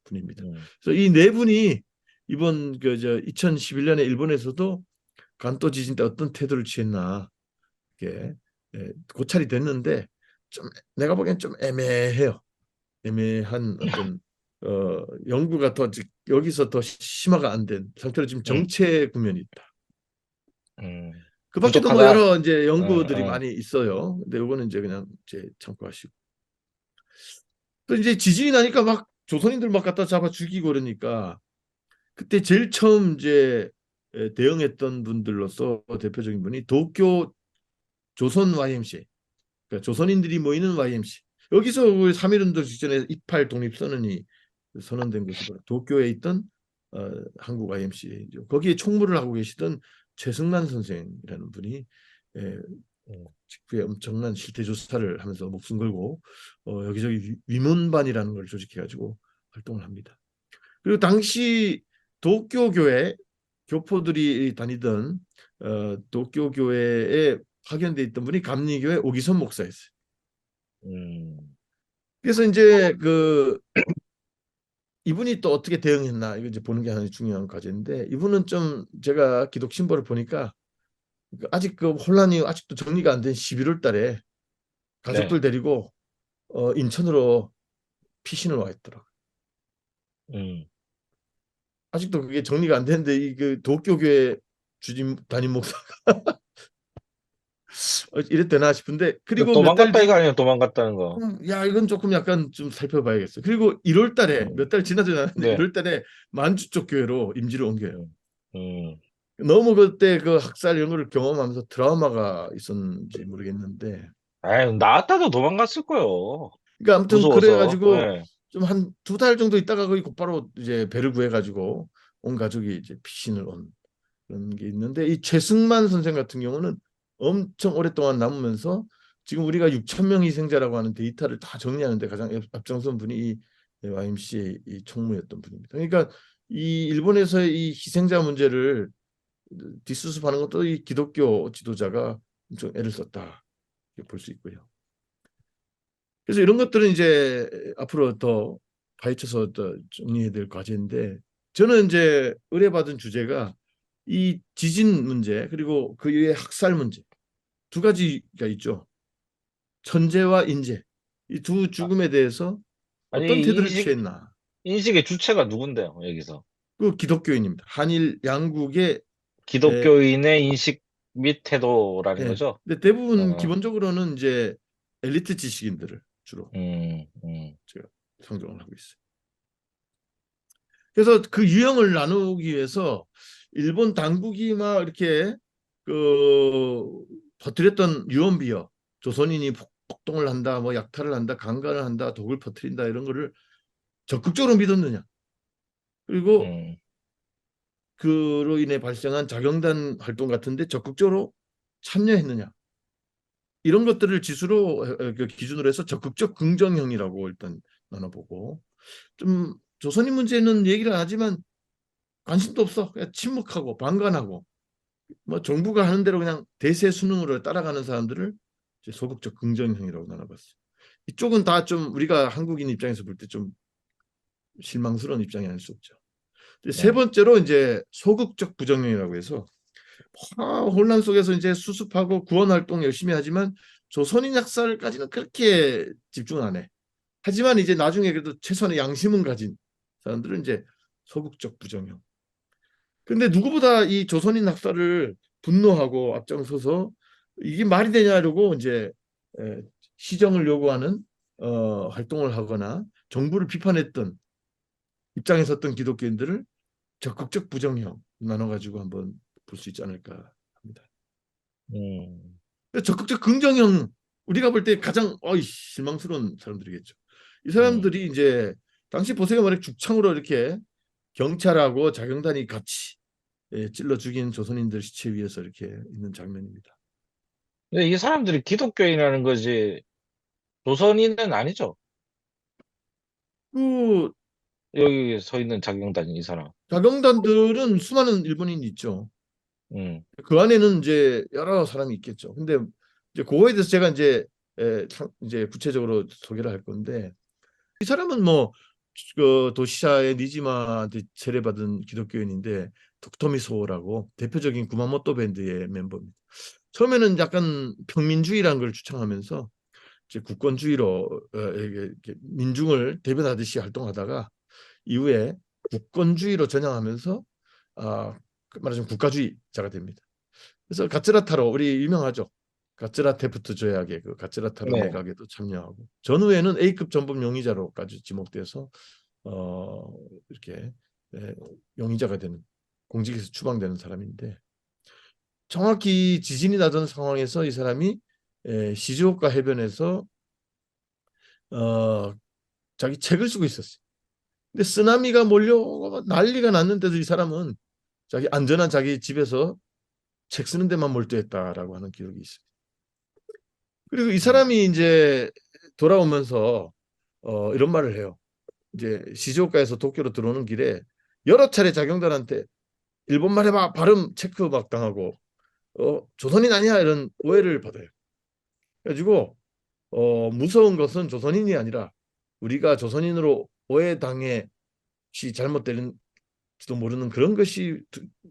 분입니다. 음, 그래서 이 네 분이 이번 그저 2011년에 일본에서도 간도 지진 때 어떤 태도를 취했나 이게 고찰이 됐는데 좀 내가 보기엔 좀 애매해요. 애매한 어떤 연구가 더 여기서 더 심화가 안 된 상태로 지금 음, 정체 국면이 있다. 음. 그 밖에도 뭐 부족하다. 여러 이제 연구들이 어, 많이 있어요. 근데 이거는 이제 그냥 이제 참고하시고. 또 이제 지진이 나니까 막 조선인들 막 갖다 잡아 죽이고 그러니까 그때 제일 처음 이제 대응했던 분들로서 대표적인 분이 도쿄 조선 YMCA, 그러니까 조선인들이 모이는 YMCA. 여기서 3.1운동 직전에 28 독립선언이 선언된 곳이 바로 도쿄에 있던 한국 YMCA죠. 거기에 총무를 하고 계시던 최승란 선생이라는 분이 에, 음, 직후에 엄청난 실태 조사를 하면서 목숨 걸고 여기저기 위문반이라는 걸 조직해가지고 활동을 합니다. 그리고 당시 도쿄교회 교포들이 다니던 도쿄교회에 파견돼 있던 분이 감리교회 오기선 목사였어요. 음, 그래서 이제 그 이분이 또 어떻게 대응했나 이거 이제 보는 게 하나 중요한 과제인데 이분은 좀 제가 기독 신보를 보니까 아직 그 혼란이 아직도 정리가 안 된 11월 달에 네. 가족들 데리고 인천으로 피신을 와 있더라고요. 음. 아직도 그게 정리가 안 되는데 이 그 도쿄교회 주임 담임 목사 이랬되나 싶은데 그 그리고 몇 달 도망갔다 뒤 이거 아니에요? 도망갔다는 거. 야 이건 조금 약간 좀 살펴봐야겠어. 그리고 1월 달에 음, 몇 달 지나지 않았는데 네. 1월 달에 만주 쪽 교회로 임지를 옮겨요. 음, 음, 너무 그때 그 학살 이런 거를 경험하면서 트라우마가 있었는지 모르겠는데 아유, 나왔다도 도망갔을 거요. 그러니까 아무튼 무서워서. 그래가지고 예. 좀 한 2달 정도 있다가 거기 곧바로 이제 배를 구해가지고 온 가족이 이제 피신을 온 그런 게 있는데 이 최승만 선생 같은 경우는 엄청 오랫동안 남으면서 지금 우리가 6천 명 희생자라고 하는 데이터를 다 정리하는데 가장 앞장선 분이 이 YMCA 이 총무였던 분입니다. 그러니까 이 일본에서의 이 희생자 문제를 뒷수습하는 것도 이 기독교 지도자가 엄청 애를 썼다 볼 수 있고요. 그래서 이런 것들은 이제 앞으로 더 파헤쳐서 더 정리해야 될 과제인데 저는 이제 의뢰받은 주제가 이 지진 문제 그리고 그 이후에 학살 문제 2가지가 있죠. 천재와 인재 이 두 아, 죽음에 대해서 어떤 아니, 태도를 취했나. 인식의 주체가 누군데요, 여기서? 그 기독교인입니다. 한일 양국의 에, 기독교인의 인식 및 태도라는 예. 거죠? 근데 대부분 어, 기본적으로는 이제 엘리트 지식인들을 주로 음, 음, 제가 상정을 하고 있어요. 그래서 그 유형을 나누기 위해서 일본 당국이 막 이렇게 그 퍼뜨렸던 유언비어 조선인이 폭동을 한다, 뭐 약탈을 한다, 강간을 한다, 독을 퍼뜨린다 이런 거를 적극적으로 믿었느냐? 그리고 음, 그로 인해 발생한 자경단 활동 같은데 적극적으로 참여했느냐? 이런 것들을 지수로 그 기준으로 해서 적극적 긍정형이라고 일단 나눠보고 좀 조선인 문제는 얘기를 안 하지만 관심도 없어. 그냥 침묵하고 방관하고 뭐 정부가 하는 대로 그냥 대세 수능으로 따라가는 사람들을 이제 소극적 긍정형이라고 나눠봤어요. 이쪽은 다 좀 우리가 한국인 입장에서 볼 때 좀 실망스러운 입장이 아닐 수 없죠. 세 네. 번째로 이제 소극적 부정형이라고 해서 혼란 속에서 이제 수습하고 구원 활동 열심히 하지만 조선인 학살까지는 그렇게 집중 안 해. 하지만 이제 나중에 그래도 최소한의 양심은 가진 사람들은 이제 소극적 부정형. 근데 누구보다 이 조선인 학살을 분노하고 앞장서서 이게 말이 되냐고 이제 시정을 요구하는 활동을 하거나 정부를 비판했던 입장에 섰던 기독교인들을 적극적 부정형 나눠가지고 한번 볼 수 있지 않을까 합니다. 음, 적극적 긍정형 우리가 볼 때 가장 실망스러운 사람들이겠죠. 이 음, 사람들이 이제 당시 보세요 만약 죽창으로 이렇게 경찰하고 자경단이 같이 찔러 죽인 조선인들 시체 위에서 이렇게 있는 장면입니다. 근데 이 사람들이 기독교인이라는 거지, 조선인은 아니죠? 그 여기 서 있는 자경단이 이 사람. 자경단들은 수많은 일본인이 있죠. 음, 그 안에는 이제 여러 사람이 있겠죠. 근데 이제 그거에 대해서 제가 이제 구체적으로 소개를 할 건데 이 사람은 뭐 그 도시샤의 니지마한테 세례받은 기독교인인데 도토미소라고 대표적인 구마모토 밴드의 멤버입니다. 처음에는 약간 평민주의라는 걸 주창하면서 이제 국권주의로 이렇게 민중을 대변하듯이 활동하다가 이후에 국권주의로 전향하면서 말하자면 국가주의자가 됩니다. 그래서 가츠라타로 우리 유명하죠. 가츠라 테프트 조약의 그 가츠라타로 네. 내각에도 참여하고 전후에는 A급 전범 용의자로까지 지목돼서 이렇게 용의자가 되는 공직에서 추방되는 사람인데 정확히 지진이 나던 상황에서 이 사람이 시즈오카 해변에서 자기 책을 쓰고 있었어요. 근데 쓰나미가 몰려오고 난리가 났는데도 이 사람은 자기 안전한 자기 집에서 책 쓰는 데만 몰두했다라고 하는 기록이 있습니다. 그리고 이 사람이 이제 돌아오면서 이런 말을 해요. 이제 시즈오카에서 도쿄로 들어오는 길에 여러 차례 자경단한테 일본말 해봐 발음 체크 막 당하고 조선인 아니야 이런 오해를 받아요. 그래가지고 무서운 것은 조선인이 아니라 우리가 조선인으로 오해당해 시 잘못될지도 모르는 그런 것이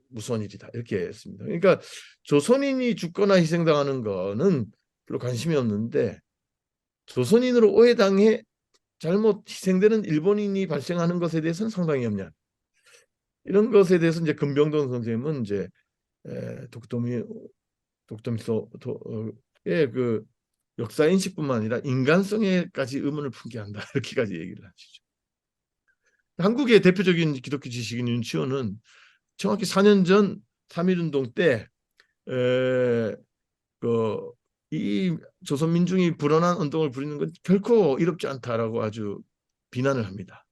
무서운 일이다 이렇게 했습니다. 그러니까 조선인이 죽거나 희생당하는 거는 별로 관심이 없는데 조선인으로 오해당해 잘못 희생되는 일본인이 발생하는 것에 대해서는 상당히 염려. 이런 것에 대해서 이제 금병동 선생님은 이제 독도미소의 그 역사 인식뿐만 아니라 인간성에까지 의문을 품게 한다 이렇게까지 얘기를 하시죠. 한국의 대표적인 기독교 지식인 윤치호는 정확히 4년 전 3.1운동 때 이 조선 민중이 불온한 운동을 부리는 건 결코 이롭지 않다라고 아주 비난을 합니다.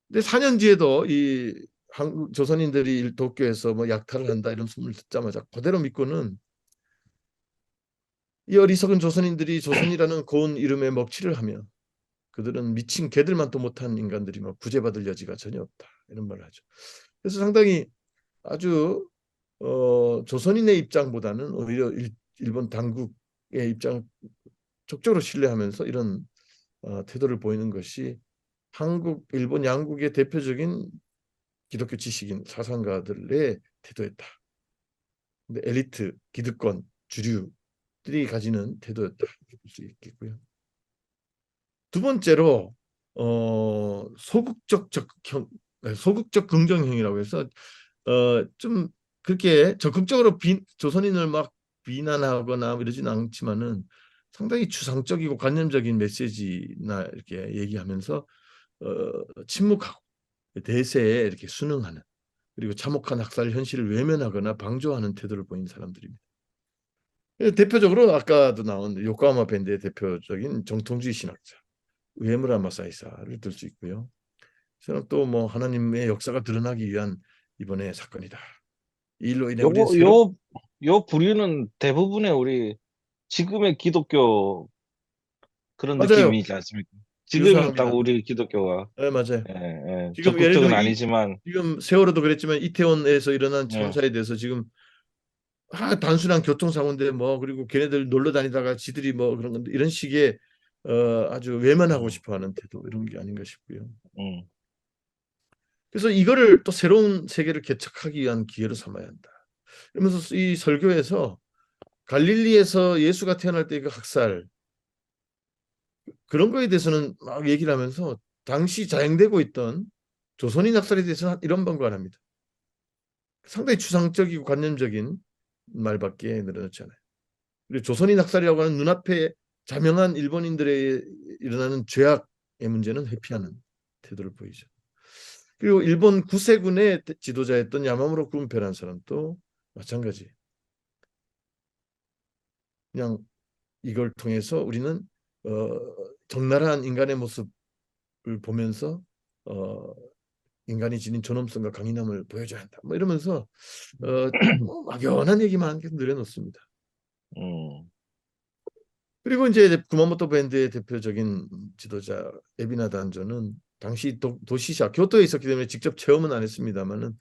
근데 4년 뒤에도 이 한국 조선인들이 도쿄에서 뭐 약탈을 한다 이런 소문을 듣자마자 그대로 믿고는 이 어리석은 조선인들이 조선이라는 고운 이름에 먹칠을 하며 그들은 미친 개들만도 못한 인간들이 뭐 구제받을 여지가 전혀 없다 이런 말을 하죠. 그래서 상당히 아주 조선인의 입장보다는 오히려 일본 당국의 입장을 적극적으로 신뢰하면서 이런 태도를 보이는 것이 한국, 일본 양국의 대표적인 기독교 지식인 사상가들의 태도였다. 근데 엘리트, 기득권, 주류들이 가지는 태도였다 볼 수 있겠고요. 두 번째로 소극적 긍정형이라고 해서 좀 그렇게 적극적으로 조선인을 막 비난하거나 이러지는 않지만은 상당히 추상적이고 관념적인 메시지나 이렇게 얘기하면서 침묵하고 대세에 이렇게 순응하는 그리고 참혹한 학살 현실을 외면하거나 방조하는 태도를 보인 사람들입니다. 대표적으로 아까도 나온 요코하마 밴드의 대표적인 정통주의 신학자 우에무라 마사이사를 들 수 있고요. 저는 또 뭐 하나님의 역사가 드러나기 위한 이번의 사건이다. 이 일로 인해 우리 요거, 새로 요 부류는 대부분의 우리 지금의 기독교 그런 맞아요. 느낌이지 않습니까? 지금이 딱 유사합니다. 우리 기독교가, 네, 맞아요. 예, 예, 지금 예를 적극적은 들면 아니지만, 지금 세월호도 그랬지만 이태원에서 일어난 예, 참사에 대해서 지금 단순한 교통사고인데 뭐 그리고 걔네들 놀러 다니다가 지들이 뭐 그런 건데 이런 식의 아주 외면하고 음, 싶어하는 태도 이런 게 아닌가 싶고요. 음, 그래서 이거를 또 새로운 세계를 개척하기 위한 기회로 삼아야 한다. 그러면서 이 설교에서 갈릴리에서 예수가 태어날 때 그 학살 그런 거에 대해서는 막 얘기를 하면서 당시 자행되고 있던 조선인 학살에 대해서는 이런 방관합니다. 상당히 추상적이고 관념적인 말밖에 늘어놓지 않아요. 그리고 조선인 학살이라고 하는 눈앞에 자명한 일본인들에 일어나는 죄악의 문제는 회피하는 태도를 보이죠. 그리고 일본 구세군의 지도자였던 야마무로 군페라는 사람도 마찬가지. 그냥 이걸 통해서 우리는 적나라한 인간의 모습을 보면서 어, 인간이 지닌 존엄성과 강인함을 보여줘야 한다. 뭐 이러면서 막연한 얘기만 계속 늘어놓습니다. 음, 그리고 이제 구마모토 밴드의 대표적인 지도자 에비나 단조는 당시 도시샤 교토에 있었기 때문에 직접 체험은 안 했습니다만은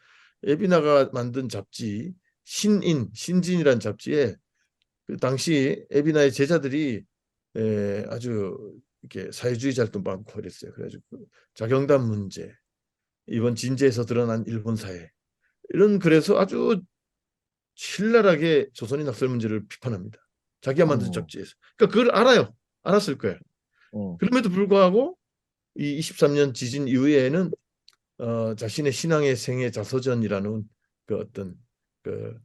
에비나가 만든 잡지 신진이라는 잡지에 그 당시 에비나의 제자들이 아주 이렇게 사회주의자들도 많고 그랬어요. 그래가지고 자경단 문제, 이번 진지에서 드러난 일본 사회 이런 글에서 아주 신랄하게 조선인 학살 문제를 비판합니다. 자기가 만든 음, 잡지에서. 그러니까 그걸 알아요. 알았을 거예요. 음, 그럼에도 불구하고 이 23년 지진 이후에는 자신의 신앙의 생애 자서전이라는 그 어떤 그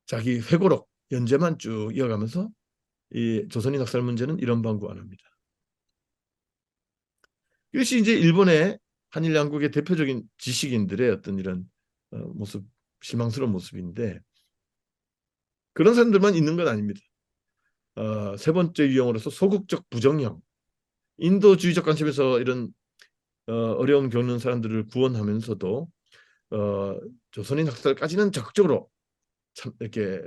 자기 회고록 연재만 쭉 이어가면서 이 조선인 학살 문제는 이런 방구 안 합니다. 이것이 이제 일본의 한일 양국의 대표적인 지식인들의 어떤 이런 모습, 실망스러운 모습인데 그런 사람들만 있는 건 아닙니다. 세 번째 유형으로서 소극적 부정형, 인도주의적 관점에서 이런 어려움 겪는 사람들을 구원하면서도 조선인 학살까지는 적극적으로 참 이렇게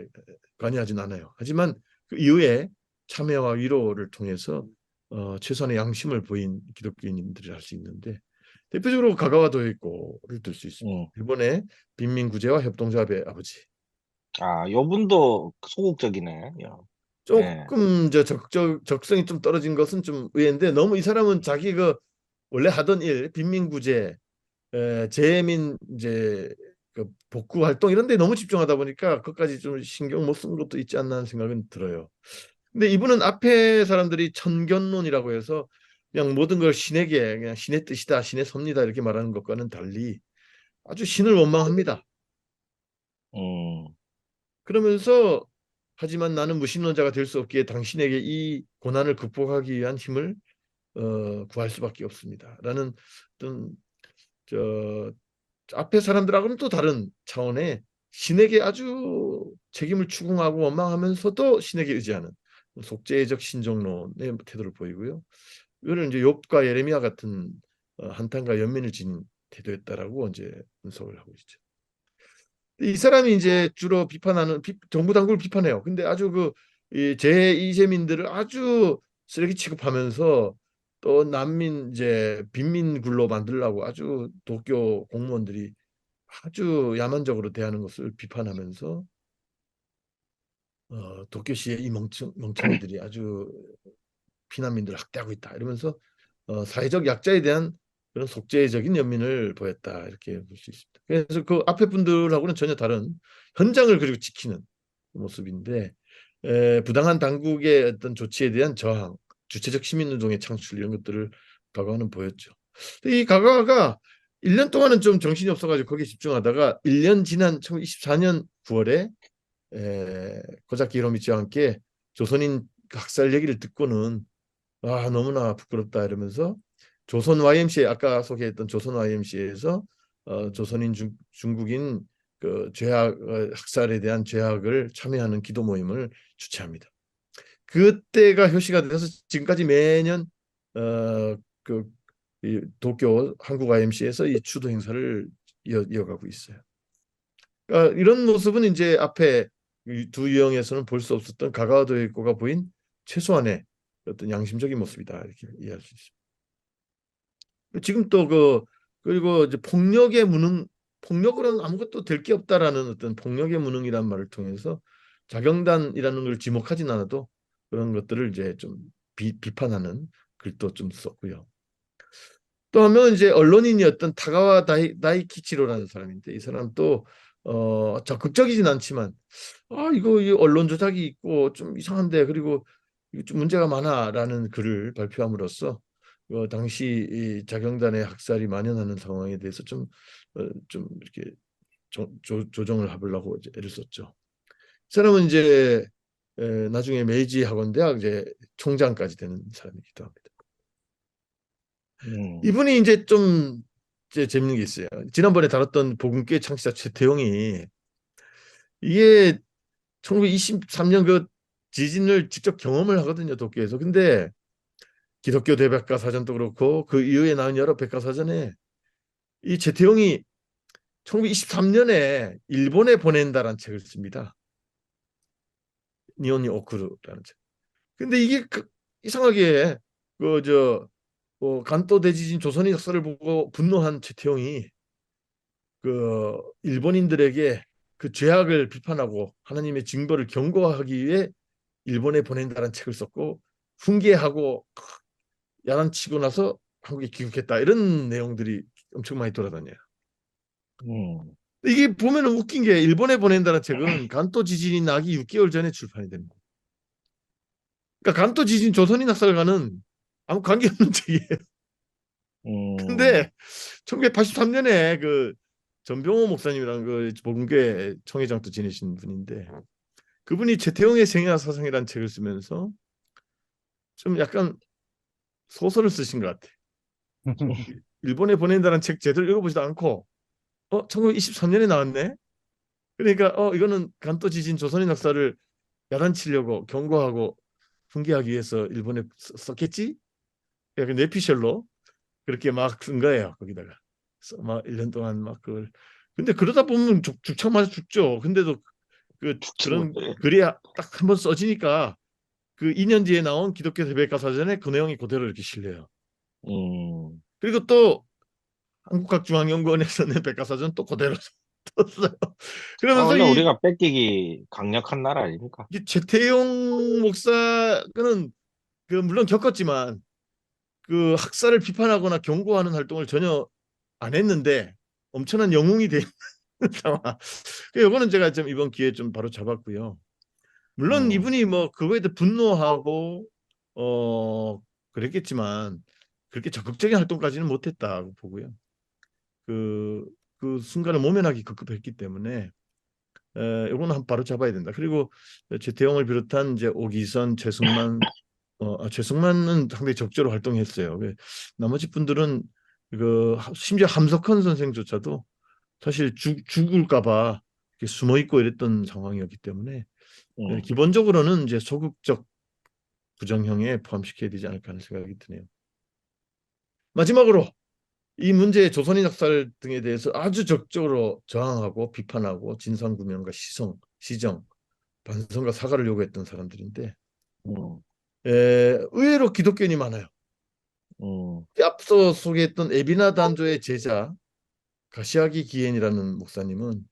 관여하진 않아요. 하지만 그 이후에 참여와 위로를 통해서 최소한의 양심을 보인 기독교인들이 할 수 있는데 대표적으로 가가와 도요코를 들 수 있습니다. 일본의 빈민구제와 협동조합의 아버지. 요 분도 소극적이네. 야. 네. 조금 적성이 좀 떨어진 것은 좀 의외인데 너무 이 사람은 자기 그 원래 하던 일 빈민구제 재민 이제 그 복구 활동 이런 데 너무 집중하다 보니까 그것까지 좀 신경 못 쓴 것도 있지 않나 하는 생각은 들어요. 근데 이분은 앞에 사람들이 천견론이라고 해서 그냥 모든 걸 신에게 그냥 신의 뜻이다, 신의 섭니다 이렇게 말하는 것과는 달리 아주 신을 원망합니다. 그러면서 하지만 나는 무신론자가 될 수 없기에 당신에게 이 고난을 극복하기 위한 힘을 구할 수밖에 없습니다. 라는 어떤 저 앞에 사람들하고는 또 다른 차원의 신에게 아주 책임을 추궁하고 원망하면서도 신에게 의지하는 속죄적 신종론의 태도를 보이고요. 이거는 이제 욥과 예레미야 같은 한탄과 연민을 지닌 태도였다라고 이제 분석을 하고 있죠. 이 사람이 이제 주로 비판하는 정부 당국을 비판해요. 근데 아주 이 제2세민들을 아주 쓰레기 취급하면서 또 난민 이제 빈민굴로 만들려고 아주 도쿄 공무원들이 아주 야만적으로 대하는 것을 비판하면서 도쿄시의 이 멍청이들이 아주 피난민들을 학대하고 있다 이러면서 사회적 약자에 대한 그런 속죄적인 연민을 보였다 이렇게 볼 수 있습니다. 그래서 그 앞에 분들하고는 전혀 다른 현장을 그리고 지키는 모습인데 부당한 당국의 어떤 조치에 대한 저항, 주체적 시민운동의 창출 이런 것들을 가가와는 보였죠. 이 가가와가 1년 동안은 좀 정신이 없어가지고 거기에 집중하다가 1년 지난 1924년 9월에 고자키 히로미치와 함께 조선인 학살 얘기를 듣고는 너무나 부끄럽다 이러면서 조선 YMCA 아까 소개했던 조선 YMCA에서 조선인 중국인 그 죄악 학살에 대한 죄악을 참여하는 기도 모임을 주최합니다. 그때가 효시가 돼서 지금까지 매년 이 도쿄 한국 YMCA에서 이 추도 행사를 이어가고 있어요. 그러니까 이런 모습은 이제 앞에 두 유형에서는 볼 수 없었던 가가와 도요코가 보인 최소한의 어떤 양심적인 모습이다 이렇게 이해할 수 있습니다. 지금 또 그리고 이제 폭력의 무능, 폭력으로는 아무것도 될 게 없다라는 어떤 폭력의 무능이라는 말을 통해서 자경단이라는 걸 지목하진 않아도 그런 것들을 이제 좀 비판하는 글도 좀 썼고요. 또 한 명은 이제 언론인이었던 타가와 다이키치로라는 사람인데 이 사람 또 적극적이진 않지만 이거 이 언론 조작이 있고 좀 이상한데 그리고 이거 좀 문제가 많아라는 글을 발표함으로써 당시 이 자경단의 학살이 만연하는 상황에 대해서 좀 이렇게 조정을 해보려고 이제 애를 썼죠. 이 사람은 이제 나중에 메이지 학원대학 이제 총장까지 되는 사람이기도 합니다. 이분이 이제 좀 재밌는 게 있어요. 지난번에 다뤘던 복음교회 창시자 최태용이 이게 1923년 그 지진을 직접 경험을 하거든요, 도쿄에서. 근데 기독교 대백과사전도 그렇고 그 이후에 나온 여러 백과사전에 이 최태용이 1923년에 일본에 보낸다라는 책을 씁니다. 니온니 오쿠르라는 책. 근데 이게 이상하게 간또 대지진 조선인 역사를 보고 분노한 최태용이 일본인들에게 그 죄악을 비판하고 하나님의 징벌을 경고하기 위해 일본에 보낸다는 책을 썼고 훈계하고 야단치고 나서 한국에 귀국했다 이런 내용들이 엄청 많이 돌아다녀요. 이게 보면은 웃긴 게 일본에 보낸다는 책은 간또 지진이 나기 6개월 전에 출판이 됩니다. 그러니까 간또 지진 조선인 학살가는 아무 관계없는 책이에요. 근데 1983년에 그 전병호 목사님이라는 그 복음교회 총회장도 지내신 분인데 그분이 최태용의 생애와 사상이라는 책을 쓰면서 좀 약간 소설을 쓰신 것 같아. 일본에 보낸다는 책 제대로 읽어보지도 않고 1923년에 나왔네. 그러니까 이거는 간또 지진 조선인 역사를 야단치려고 경고하고 훈계하기 위해서 일본에 썼겠지? 약간 뇌피셜로 그렇게 막 쓴 거예요. 거기다가 그래서 막 1년 동안 막 그걸 근데 그러다 보면 죽창 맞아 죽죠. 근데도 그런 글이 딱 한 번 써지니까 그 2년 뒤에 나온 기독교 대백과 사전에 그 내용이 그대로 이렇게 실려요. 그리고 또 한국학중앙연구원에서 낸 백과사전 또 그대로 떴어요. 그러면서 원래 이 우리가 뺏기기 강력한 나라 아닙니까? 최태용 목사는 그 물론 겪었지만 그 학살을 비판하거나 경고하는 활동을 전혀 안 했는데 엄청난 영웅이 된 상황. 이거는 제가 좀 이번 기회에 좀 바로 잡았고요. 물론 이분이 뭐 그거에 대해 분노하고 그랬겠지만 그렇게 적극적인 활동까지는 못했다고 보고요. 그 순간을 모면하기 급급했기 때문에 이거는 한번 바로 잡아야 된다. 그리고 최태용을 비롯한 이제 오기선, 최승만, 최승만은 상당히 적절히 활동했어요. 나머지 분들은 심지어 함석헌 선생조차도 사실 죽을까봐 숨어 있고 이랬던 상황이었기 때문에 기본적으로는 이제 소극적 부정형에 포함시켜야 되지 않을까 하는 생각이 드네요. 마지막으로 이 문제의 조선인 학살 등에 대해서 아주 적극적으로 저항하고 비판하고 진상규명과 시정, 반성과 사과를 요구했던 사람들인데 의외로 기독교인이 많아요. 앞서 소개했던 에비나 단조의 제자 가시아기 기엔이라는 목사님은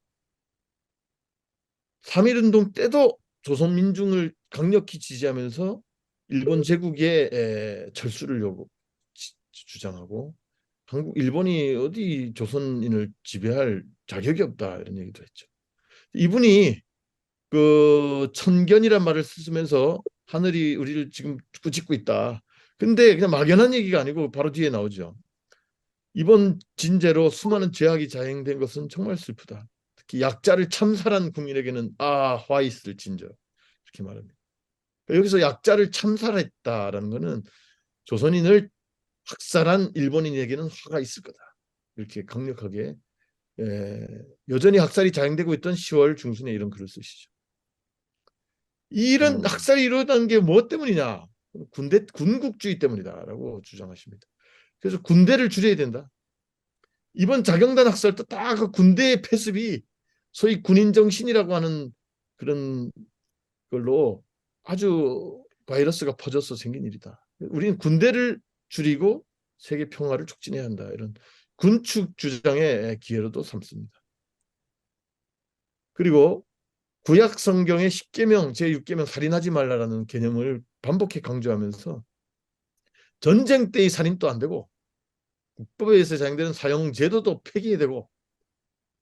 3.1운동 때도 조선민중을 강력히 지지하면서 일본 제국의 철수를 주장하고 일본이 어디 조선인을 지배할 자격이 없다 이런 얘기도 했죠. 이분이 그 천견이란 말을 쓰면서 하늘이 우리를 지금 꾸짖고 있다. 근데 그냥 막연한 얘기가 아니고 바로 뒤에 나오죠. 이번 진제로 수많은 죄악이 자행된 것은 정말 슬프다. 특히 약자를 참살한 국민에게는 화 있을 진저 이렇게 말합니다. 여기서 약자를 참살했다라는 것은 조선인을 학살한 일본인에게는 화가 있을 거다. 이렇게 강력하게 여전히 학살이 자행되고 있던 10월 중순에 이런 글을 쓰시죠. 이런 학살이 일어난 게 무엇 때문이냐? 군국주의 때문이다라고 주장하십니다. 그래서 군대를 줄여야 된다. 이번 자경단 학살도 다 그 군대의 패습이 소위 군인 정신이라고 하는 그런 걸로 아주 바이러스가 퍼져서 생긴 일이다. 우리는 군대를 줄이고 세계 평화를 촉진해야 한다. 이런 군축 주장의 기회로도 삼습니다. 그리고 구약 성경의 10계명, 제6계명 살인하지 말라라는 개념을 반복해 강조하면서 전쟁 때의 살인도 안 되고 국법에 의해서 자행되는 사형 제도도 폐기해야 되고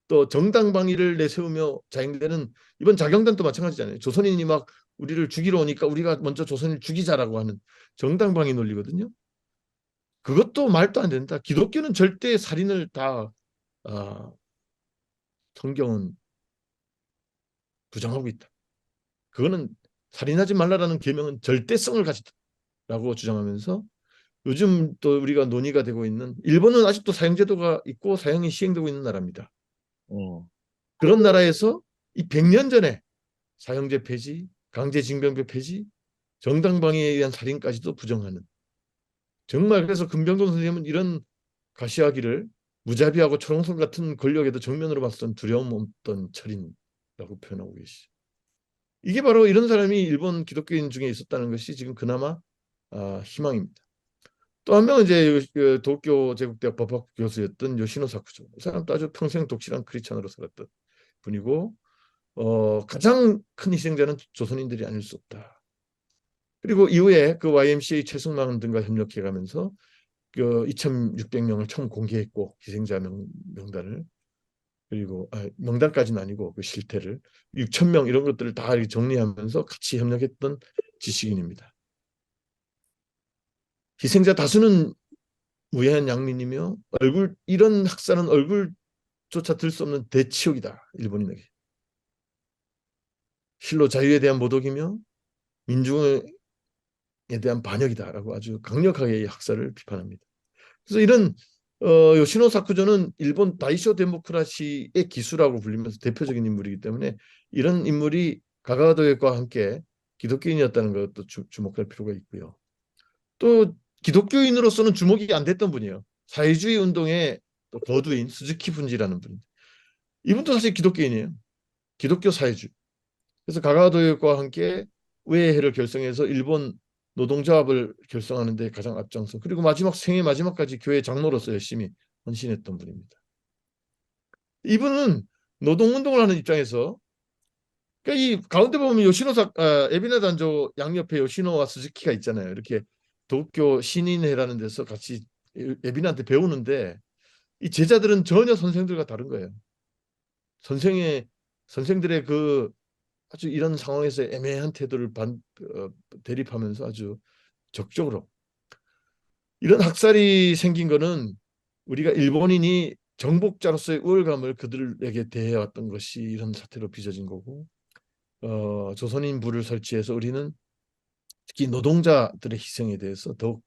또 정당방위를 내세우며 자행되는 이번 자경단도 마찬가지잖아요. 조선인이 막 우리를 죽이러 오니까 우리가 먼저 조선인을 죽이자라고 하는 정당방위 논리거든요. 그것도 말도 안 된다. 기독교는 절대 살인을 다 성경은 부정하고 있다. 그거는 살인하지 말라라는 계명은 절대성을 가지다라고 주장하면서 요즘 또 우리가 논의가 되고 있는 일본은 아직도 사형제도가 있고 사형이 시행되고 있는 나라입니다. 그런 나라에서 이 100년 전에 사형제 폐지, 강제징병제 폐지, 정당방위에 의한 살인까지도 부정하는 정말 그래서 금병돈 선생님은 이런 가시화기를 무자비하고 초롱성 같은 권력에도 정면으로 맞선 두려움 없던 철인이라고 표현하고 계시죠. 이게 바로 이런 사람이 일본 기독교인 중에 있었다는 것이 지금 그나마 희망입니다. 또 한 명은 이제 그 도쿄 제국대학 법학 교수였던 요시노 사쿠죠. 이 사람도 아주 평생 독실한 크리스찬으로 살았던 분이고 가장 큰 희생자는 조선인들이 아닐 수 없다. 그리고 이후에 그 YMCA 최승만 등과 협력해가면서 그 2,600명을 처음 공개했고 희생자 명단을 그리고 명단까지는 아니고 그 실태를 6,000명 이런 것들을 다 정리하면서 같이 협력했던 지식인입니다. 희생자 다수는 무해한 양민이며 이런 학살은 얼굴조차 들 수 없는 대치욕이다. 일본인에게. 실로 자유에 대한 모독이며 민중에 대한 반역이다라고 아주 강력하게 이 학살을 비판합니다. 그래서 이런 요시노 사쿠조는 일본 다이쇼 데모크라시의 기수라고 불리면서 대표적인 인물이기 때문에 이런 인물이 가가도역과 함께 기독교인이었다는 것도 주목할 필요가 있고요. 또 기독교인으로서는 주목이 안 됐던 분이에요. 사회주의 운동의 또 거두인 스즈키 분지라는 분인데 이분도 사실 기독교인이에요. 기독교 사회주의. 그래서 가가도역과 함께 우에해를 결성해서 일본 노동조합을 결성하는 데 가장 앞장서 그리고 생애 마지막까지 교회 장로로서 열심히 헌신했던 분입니다. 이분은 노동운동을 하는 입장에서 그러니까 이 가운데 보면 에비나 단조 양옆에 요시노와 스즈키가 있잖아요. 이렇게 도쿄 신인회라는 데서 같이 에비나한테 배우는데 이 제자들은 전혀 선생들과 다른 거예요. 선생들의 그 아주 이런 상황에서 애매한 태도를 대립하면서 아주 적극적으로 이런 학살이 생긴 거는 우리가 일본인이 정복자로서의 우월감을 그들에게 대해왔던 것이 이런 사태로 빚어진 거고 조선인 부를 설치해서 우리는 특히 노동자들의 희생에 대해서 더욱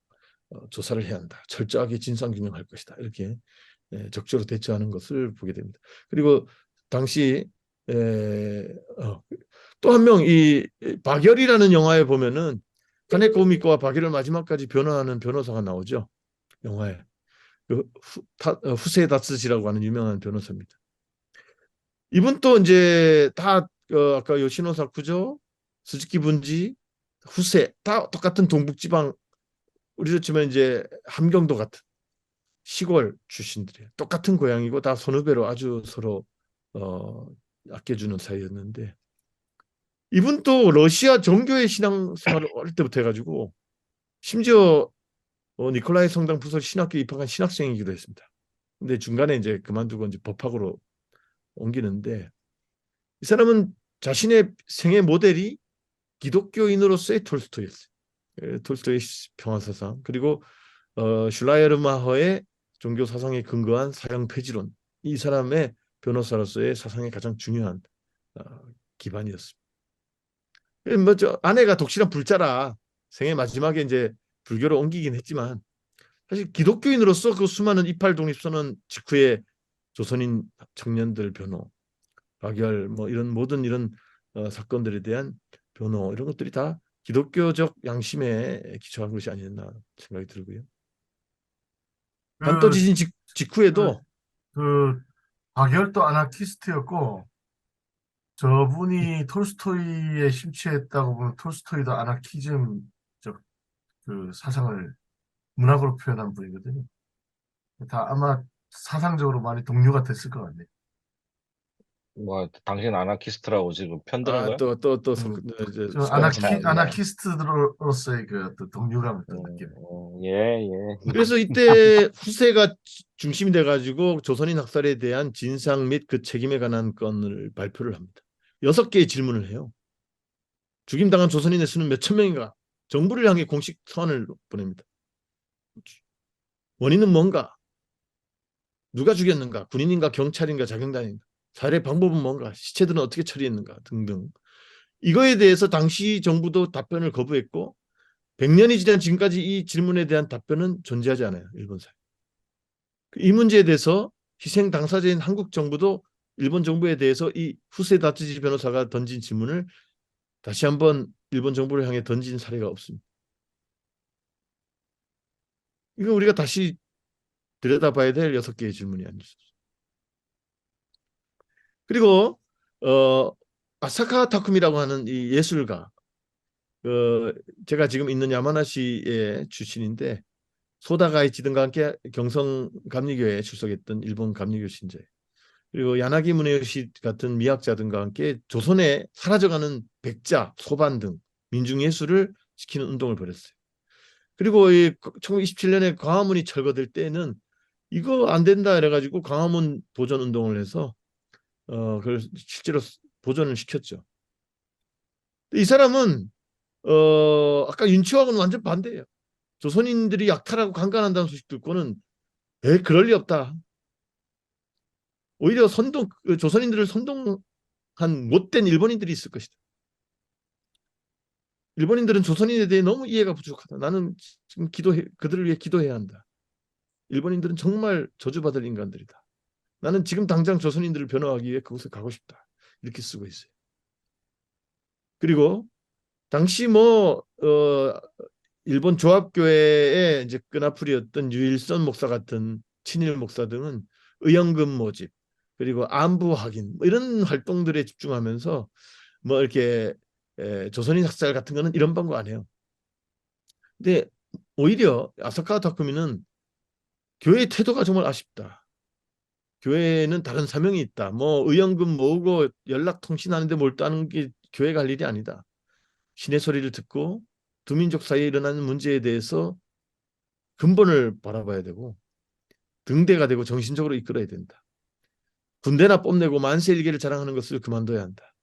조사를 해야 한다. 철저하게 진상규명할 것이다. 이렇게 적극적으로 대처하는 것을 보게 됩니다. 그리고 당시 또 한 명 이 박열이라는 영화에 보면은 카네코 우미코와 박열을 마지막까지 변호하는 변호사가 나오죠. 영화에 그 후세 다츠지라고 하는 유명한 변호사입니다. 이분 또 이제 다 아까 요시노 사쿠조, 스즈키 분지, 후세 다 똑같은 동북지방 우리로 치면 이제 함경도 같은 시골 출신들이에요. 똑같은 고향이고 다 선후배로 아주 서로 아껴주는 사이였는데 이분도 러시아 정교회 신앙생활을 어릴 때부터 해가지고 심지어 니콜라이 성당 부설 신학교 입학한 신학생이기도 했습니다. 근데 중간에 이제 그만두고 이제 법학으로 옮기는데 이 사람은 자신의 생애 모델이 기독교인으로서의 톨스토이였어요. 톨스토이의 평화사상 그리고 슐라이르마허의 종교 사상에 근거한 사형 폐지론 이 사람의 변호사로서의 사상의 가장 중요한 어, 기반이었습니다. 뭐저 아내가 독실한 불자라 생애 마지막에 이제 불교로 옮기긴 했지만 사실 기독교인으로서 그 수많은 이팔 독립선언 직후에 조선인 청년들 변호, 박열 뭐 이런 모든 이런 사건들에 대한 변호 이런 것들이 다 기독교적 양심에 기초한 것이 아니었나 생각이 들고요. 반도 그, 지진 그, 직후에도 그 박열도 아나키스트였고 저분이 톨스토이에 심취했다고 보면 톨스토이도 아나키즘적 그 사상을 문학으로 표현한 분이거든요. 다 아마 사상적으로 많이 동료가 됐을 것 같네요. 뭐 당신 아나키스트라고 지금 편드는 거야? 아또또또 음, 이제 저 수긍합니다. 참나. 아나키스트로서의 그 어떤 동료감을 또 느끼는. 예, 예. 그래서 이때 후세가 중심이 돼가지고 조선인 학살에 대한 진상 및 그 책임에 관한 건을 발표를 합니다. 6개의 질문을 해요. 죽임당한 조선인의 수는 몇천 명인가? 정부를 향해 공식 서한을 보냅니다. 원인은 뭔가? 누가 죽였는가? 군인인가? 경찰인가? 자경단인가? 살해 방법은 뭔가? 시체들은 어떻게 처리했는가? 등등. 이거에 대해서 당시 정부도 답변을 거부했고 100년이 지난 지금까지 이 질문에 대한 답변은 존재하지 않아요. 일본 사회. 이 문제에 대해서 희생 당사자인 한국 정부도 일본 정부에 대해서 이 후세 다츠지 변호사가 던진 질문을 다시 한번 일본 정부를 향해 던진 사례가 없습니다. 이거 우리가 다시 들여다봐야 될 6개의 질문이 아니죠. 그리고 아사카 타쿠미라고 하는 이 예술가 제가 지금 있는 야마나시의 출신인데 소다가이치 등과 함께 경성 감리교회에 출석했던 일본 감리교 신자예요. 그리고 야나기 무네요시 같은 미학자 등과 함께 조선에 사라져가는 백자, 소반 등 민중예술을 지키는 운동을 벌였어요. 그리고 이 1927년에 광화문이 철거될 때는 이거 안 된다 이래가지고 광화문 보존 운동을 해서 그걸 실제로 보존을 시켰죠. 이 사람은 아까 윤치호하고는 완전 반대예요. 조선인들이 약탈하고 강간한다는 소식 듣고는 그럴 리 없다. 오히려 조선인들을 선동한 못된 일본인들이 있을 것이다. 일본인들은 조선인에 대해 너무 이해가 부족하다. 나는 지금 그들을 위해 기도해야 한다. 일본인들은 정말 저주받을 인간들이다. 나는 지금 당장 조선인들을 변호하기 위해 그곳에 가고 싶다. 이렇게 쓰고 있어요. 그리고 당시 일본 조합교회의 이제 끈앞풀이였던 유일선 목사 같은 친일 목사 등은 의연금 모집 그리고 안부 확인 이런 활동들에 집중하면서 이렇게 조선인 학살 같은 거는 이런 방법 안 해요. 근데 오히려 아사카 다쿠미는 교회의 태도가 정말 아쉽다. 교회는 다른 사명이 있다. 의연금 모으고 연락 통신하는데 몰두하는 게 교회가 할 일이 아니다. 신의 소리를 듣고 두 민족 사이에 일어나는 문제에 대해서 근본을 바라봐야 되고 등대가 되고 정신적으로 이끌어야 된다. 군대나 뽐내고 만세 일개를 자랑하는 것을 그만둬야 한다.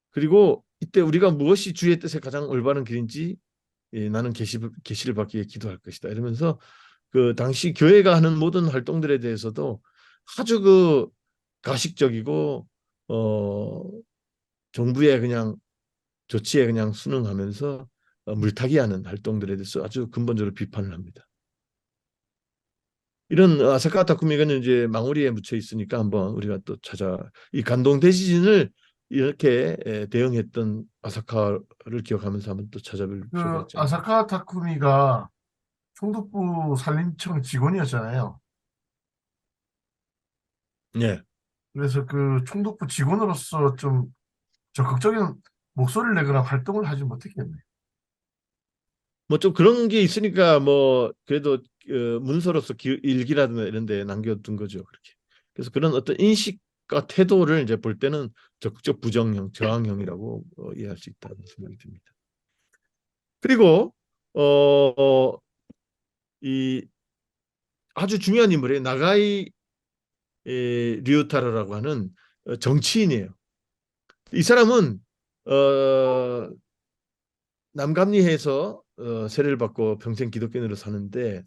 그리고 이때 우리가 무엇이 주의 뜻에 가장 올바른 길인지 나는 계시를 받기 위해 기도할 것이다. 이러면서 그 당시 교회가 하는 모든 활동들에 대해서도 아주 가식적이고 정부의 그냥 조치에 그냥 순응하면서 물타기하는 활동들에 대해서 아주 근본적으로 비판을 합니다. 이런 아사카 다쿠미가는 이제 망우리에 묻혀 있으니까 한번 우리가 또 이 간동 대지진을 이렇게 대응했던 아사카를 기억하면서 한번 또 찾아볼 필요가 그 있지 않나. 아사카 타쿠미가 총독부 산림청 직원이었잖아요. 네. 그래서 그 총독부 직원으로서 좀 적극적인 목소리를 내거나 활동을 하지 못했겠네. 좀 그런 게 있으니까 그래도 문서로서 일기라든가 이런 데 남겨둔 거죠. 그렇게. 그래서 그런 어떤 인식과 태도를 이제 볼 때는 적극적 부정형, 저항형이라고 이해할 수 있다는 생각이 듭니다. 그리고 이 아주 중요한 인물이에요. 나가이 류타로라고 하는 정치인이에요. 이 사람은 남감리에서 세례를 받고 평생 기독교인으로 사는데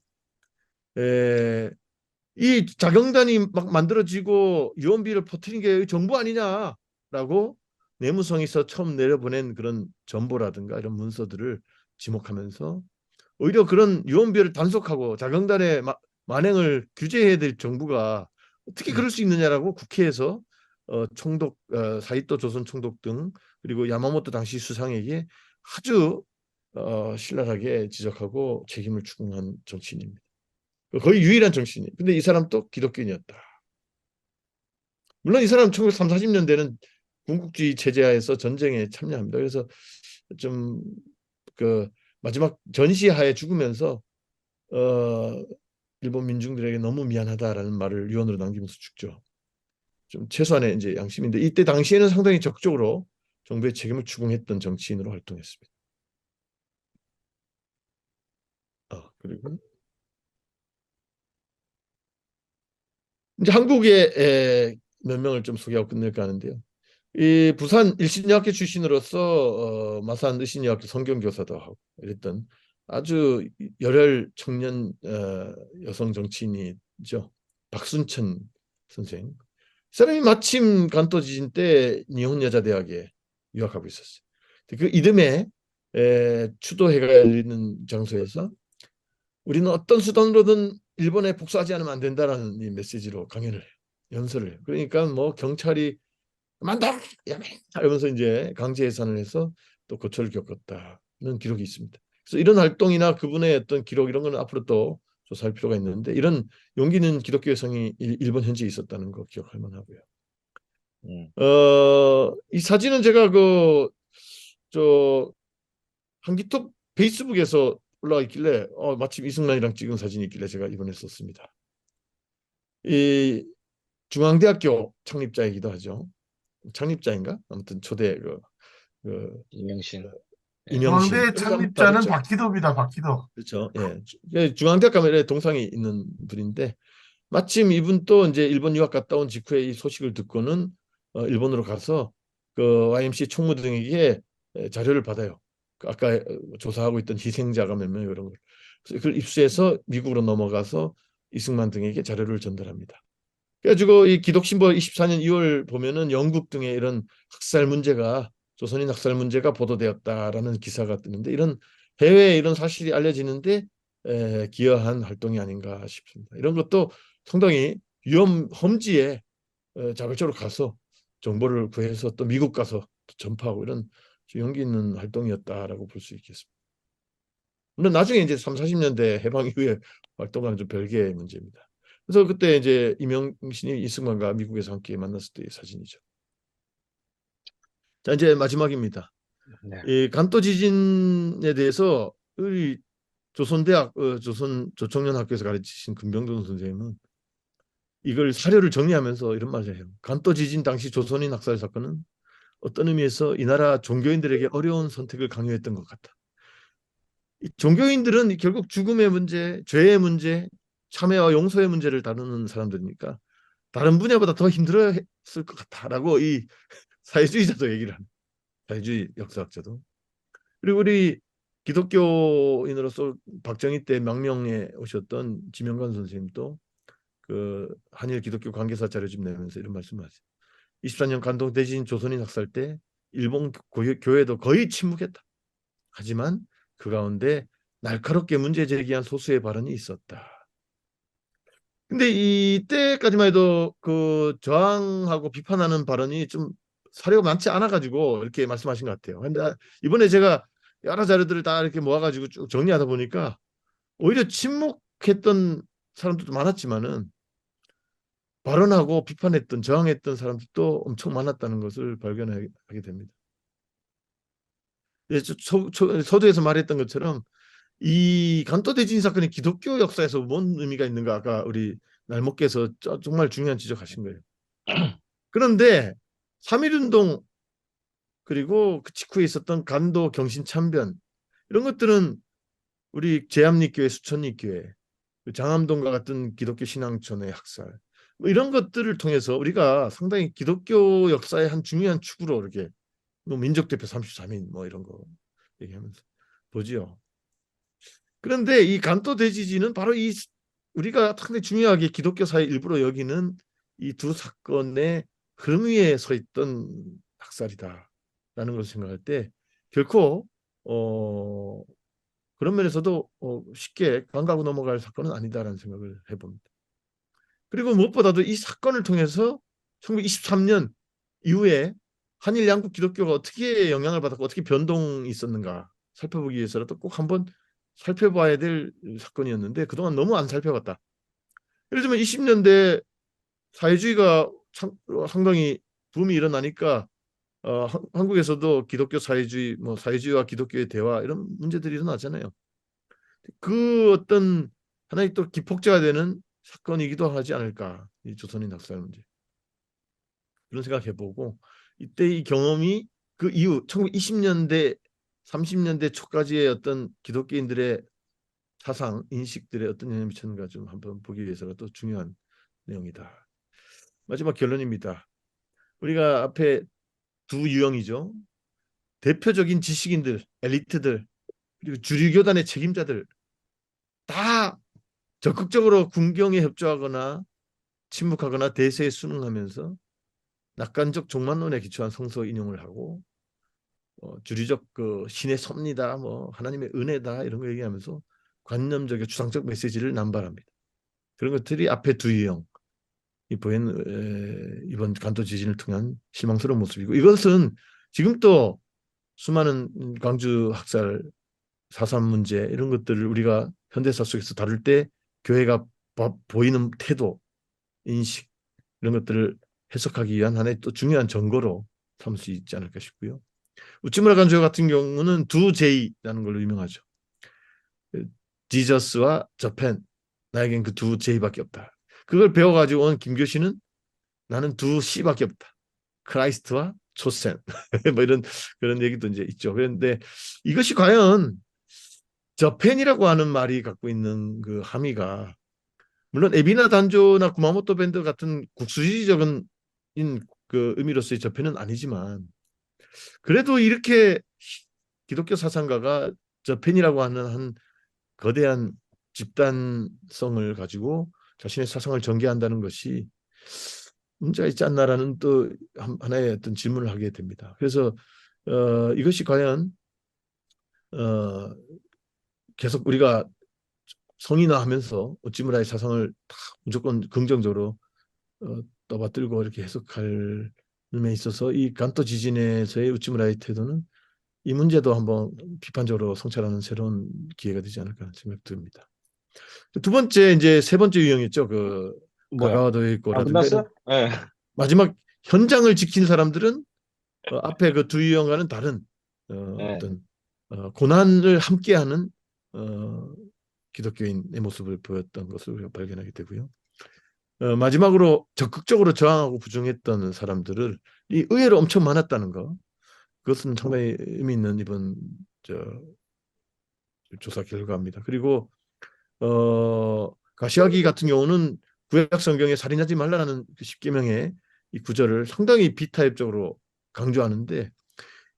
이 자경단이 막 만들어지고 유언비를 퍼뜨린 게 정부 아니냐라고 내무성에서 처음 내려보낸 그런 정보라든가 이런 문서들을 지목하면서 오히려 그런 유언비를 단속하고 자경단의 만행을 규제해야 될 정부가 어떻게 그럴 수 있느냐라고 국회에서 총독 사이토 조선 총독 등 그리고 야마모토 당시 수상에게 아주 신랄하게 지적하고 책임을 추궁한 정치인입니다. 거의 유일한 정치인이에요. 근데 이 사람도 기독교인이었다. 물론 이 사람 1930, 40년대는 군국주의 체제하에서 전쟁에 참여합니다. 그래서 좀 마지막 전시하에 죽으면서 일본 민중들에게 너무 미안하다라는 말을 유언으로 남기면서 죽죠. 좀 최소한의 이제 양심인데 이때 당시에는 상당히 적극적으로 정부의 책임을 추궁했던 정치인으로 활동했습니다. 그리고 이제 한국의 몇 명을 좀 소개하고 끝낼까 하는데요. 이 부산 일신여학교 출신으로서 마산 일신여학교 성경교사도 하고 이랬던 아주 열혈 청년 여성 정치인이죠. 박순천 선생. 이 사람이 마침 간토 지진 때 일본여자대학에 유학하고 있었어요. 그 이듬해 추도회가 열리는 장소에서 우리는 어떤 수단으로든 일본에 복수하지 않으면 안 된다라는 이 메시지로 강연을 해요. 연설을 해요. 그러니까 경찰이 만다 야매 하면서 이제 강제 해산을 해서 또 고초를 겪었다는 기록이 있습니다. 그래서 이런 활동이나 그분의 어떤 기록 이런 거는 앞으로 또 조사할 필요가 있는데 이런 용기 있는 기독교 여성이 일본 현지에 있었다는 거 기억할 만하고요. 이 사진은 제가 한기톱 페이스북에서 올라와 있길래 마침 이승만이랑 찍은 사진이 있길래 제가 이번에 썼습니다. 이 중앙대학교 창립자이기도 하죠. 창립자인가? 아무튼 초대 이명신. 이명신. 중앙대 창립자는 박기덕이다, 박기덕. 그렇죠. 예. 중앙대학 가면 동상이 있는 분인데 마침 이분 또 이제 일본 유학 갔다 온 직후에 이 소식을 듣고는 일본으로 가서 YMC 총무 등에게 자료를 받아요. 그 아까 조사하고 있던 희생자가 몇 명 이런 걸 그걸 입수해서 미국으로 넘어가서 이승만 등에게 자료를 전달합니다. 그래가지고 이 기독신보 24년 2월 보면은 영국 등의 이런 학살 문제가 조선인 학살 문제가 보도되었다라는 기사가 뜨는데 이런 해외에 이런 사실이 알려지는데 기여한 활동이 아닌가 싶습니다. 이런 것도 상당히 위험 험지에 자발적으로 가서 정보를 구해서 또 미국 가서 또 전파하고 이런 용기 있는 활동이었다라고 볼 수 있겠습니다. 물론 나중에 이제 3, 40년대 해방 이후에 활동하는 좀 별개의 문제입니다. 그래서 그때 이제 이명신이 이승만과 미국에서 함께 만났을 때의 사진이죠. 자, 이제 마지막입니다. 네. 이 간도 지진에 대해서 우리 조선대학 조총련학교에서 가르치신 금병돈 선생님은 이걸 사료를 정리하면서 이런 말을 해요. 간도 지진 당시 조선인 학살 사건은 어떤 의미에서 이 나라 종교인들에게 어려운 선택을 강요했던 것 같다. 이 종교인들은 결국 죽음의 문제, 죄의 문제, 참회와 용서의 문제를 다루는 사람들이니까 다른 분야보다 더 힘들었을 것 같다라고 이 사회주의자도 얘기를 합니다. 사회주의 역사학자도. 그리고 우리 기독교인으로서 박정희 때 망명에 오셨던 지명관 선생님도 그 한일 기독교 관계사 자료집 내면서 이런 말씀하세요. 24년 관동 대지진 조선인 학살 때 일본 교회도 거의 침묵했다. 하지만 그 가운데 날카롭게 문제 제기한 소수의 발언이 있었다. 근데 이때까지만 해도 그 저항하고 비판하는 발언이 좀 사료가 많지 않아 가지고 이렇게 말씀하신 것 같아요. 근데 이번에 제가 여러 자료들을 다 이렇게 모아가지고 쭉 정리하다 보니까 오히려 침묵했던 사람들도 많았지만은 발언하고 비판했던 저항했던 사람들도 엄청 많았다는 것을 발견하게 됩니다. 서두에서 말했던 것처럼 이 간도 대지진 사건이 기독교 역사에서 뭔 의미가 있는가 아까 우리 날목께서 정말 중요한 지적하신 거예요. 그런데 3.1운동 그리고 그 직후에 있었던 간도 경신참변 이런 것들은 우리 제암리교회, 수천리교회, 장암동과 같은 기독교 신앙촌의 학살 뭐 이런 것들을 통해서 우리가 상당히 기독교 역사의 한 중요한 축으로 이렇게 뭐 민족대표 33인 뭐 이런 거 얘기하면서 보지요. 그런데 이 간도 대지진은 바로 이 우리가 상당히 중요하게 기독교사의 일부로 여기는 이 두 사건의 흐름 위에 서 있던 학살이다라는 것을 생각할 때 결코 그런 면에서도 쉽게 간과하고 넘어갈 사건은 아니다라는 생각을 해봅니다. 그리고 무엇보다도 이 사건을 통해서 1923년 이후에 한일 양국 기독교가 어떻게 영향을 받았고 어떻게 변동이 있었는가 살펴보기 위해서라도 꼭 한번 살펴봐야 될 사건이었는데 그동안 너무 안 살펴봤다. 예를 들면 20년대 사회주의가 상당히 붐이 일어나니까 한국에서도 기독교 사회주의, 뭐 사회주의와 기독교의 대화 이런 문제들이 일어나잖아요. 그 어떤 하나의 또 기폭제가 되는 사건이기도 하지 않을까 이 조선인 학살 문제 그런 생각해보고 이때 이 경험이 그 이후 1920년대 30년대 초까지의 어떤 기독교인들의 사상 인식들에 어떤 영향을 미쳤는가 좀 한번 보기 위해서라도 중요한 내용이다. 마지막 결론입니다. 우리가 앞에 두 유형이죠. 대표적인 지식인들, 엘리트들, 그리고 주류교단의 책임자들 다 적극적으로 군경에 협조하거나 침묵하거나 대세에 순응하면서 낙관적 종말론에 기초한 성서 인용을 하고 주류적 그 신의 섭니다, 뭐 하나님의 은혜다 이런 거 얘기하면서 관념적이고 주상적 메시지를 남발합니다. 그런 것들이 앞에 두 유형 이번 간도 지진을 통한 실망스러운 모습이고 이것은 지금 또 수많은 광주 학살 4.3 문제 이런 것들을 우리가 현대사 속에서 다룰 때 교회가 보이는 태도, 인식 이런 것들을 해석하기 위한 하나의 또 중요한 전거로 삼을 수 있지 않을까 싶고요. 우찌무라 간주요 같은 경우는 두 제이라는 걸로 유명하죠. 지저스와 저펜 나에겐 그 두 제이밖에 없다. 그걸 배워가지고 온 김교신은 나는 두 C밖에 없다. 크라이스트와 초센 뭐 이런 그런 얘기도 이제 있죠. 그런데 이것이 과연 저펜이라고 하는 말이 갖고 있는 그 함의가 물론 에비나 단조나 구마모토 밴드 같은 국수지적인 그 의미로서의 저펜은 아니지만 그래도 이렇게 기독교 사상가가 저펜이라고 하는 한 거대한 집단성을 가지고 자신의 사상을 전개한다는 것이 문제가 있지 않나라는 또 하나의 어떤 질문을 하게 됩니다. 그래서 이것이 과연 계속 우리가 성인화하면서 우찌무라의 사상을 다 무조건 긍정적으로 떠받들고 이렇게 해석할 데 있어서 이 간토 지진에서의 우찌무라의 태도는 이 문제도 한번 비판적으로 성찰하는 새로운 기회가 되지 않을까 하는 생각이 듭니다. 두 번째 이제 세 번째 유형이었죠. 그 뭐야? 가가와도의 아, 거라든가 이런 끝났어요? 예. 마지막 현장을 지킨 사람들은 앞에 그 두 유형과는 다른 예. 어떤 고난을 함께하는 기독교인의 모습을 보였던 것을 우리가 발견하게 되고요. 마지막으로 적극적으로 저항하고 부정했던 사람들을 이 의외로 엄청 많았다는 거. 그것은 상당히 의미 있는 이번 조사 결과입니다. 그리고 가시화기 같은 경우는 구약 성경에 살인하지 말라는 그 십계명의 이 구절을 상당히 비타협적으로 강조하는데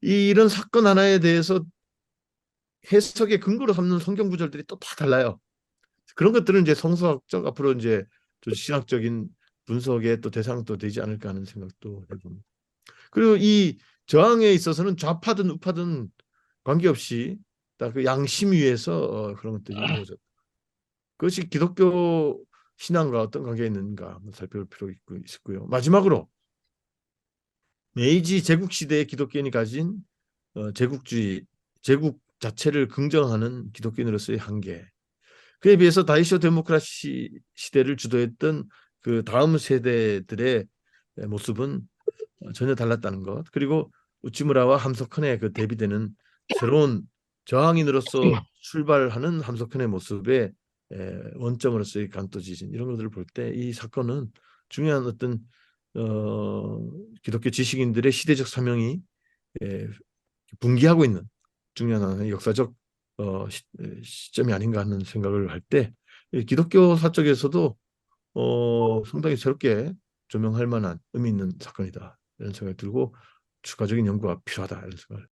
이런 사건 하나에 대해서 해석의 근거로 삼는 성경 구절들이 또 다 달라요. 그런 것들은 이제 성서학적 앞으로 이제 신학적인 분석의 또 대상도 되지 않을까 하는 생각도 해봅니다. 그리고 이 저항에 있어서는 좌파든 우파든 관계없이 딱 그 양심 위에서 그런 것들이 이루어졌다. 그것이 기독교 신앙과 어떤 관계가 있는가 한번 살펴볼 필요가 있고요. 마지막으로 메이지 제국 시대의 기독교인이 가진 제국주의, 제국 자체를 긍정하는 기독교인으로서의 한계. 그에 비해서 다이쇼 데모크라시 시대를 주도했던 그 다음 세대들의 모습은 전혀 달랐다는 것. 그리고 우치무라와 함석헌의 그 대비되는 새로운 저항인으로서 출발하는 함석헌의 모습의 원점으로서의 간토 지진 이런 것들을 볼 때 이 사건은 중요한 어떤 기독교 지식인들의 시대적 사명이 분기하고 있는 중요한 하나의 역사적 시점이 아닌가 하는 생각을 할 때 기독교사 쪽에서도 상당히 새롭게 조명할 만한 의미 있는 사건이다 이런 생각이 들고 추가적인 연구가 필요하다 이런 생각을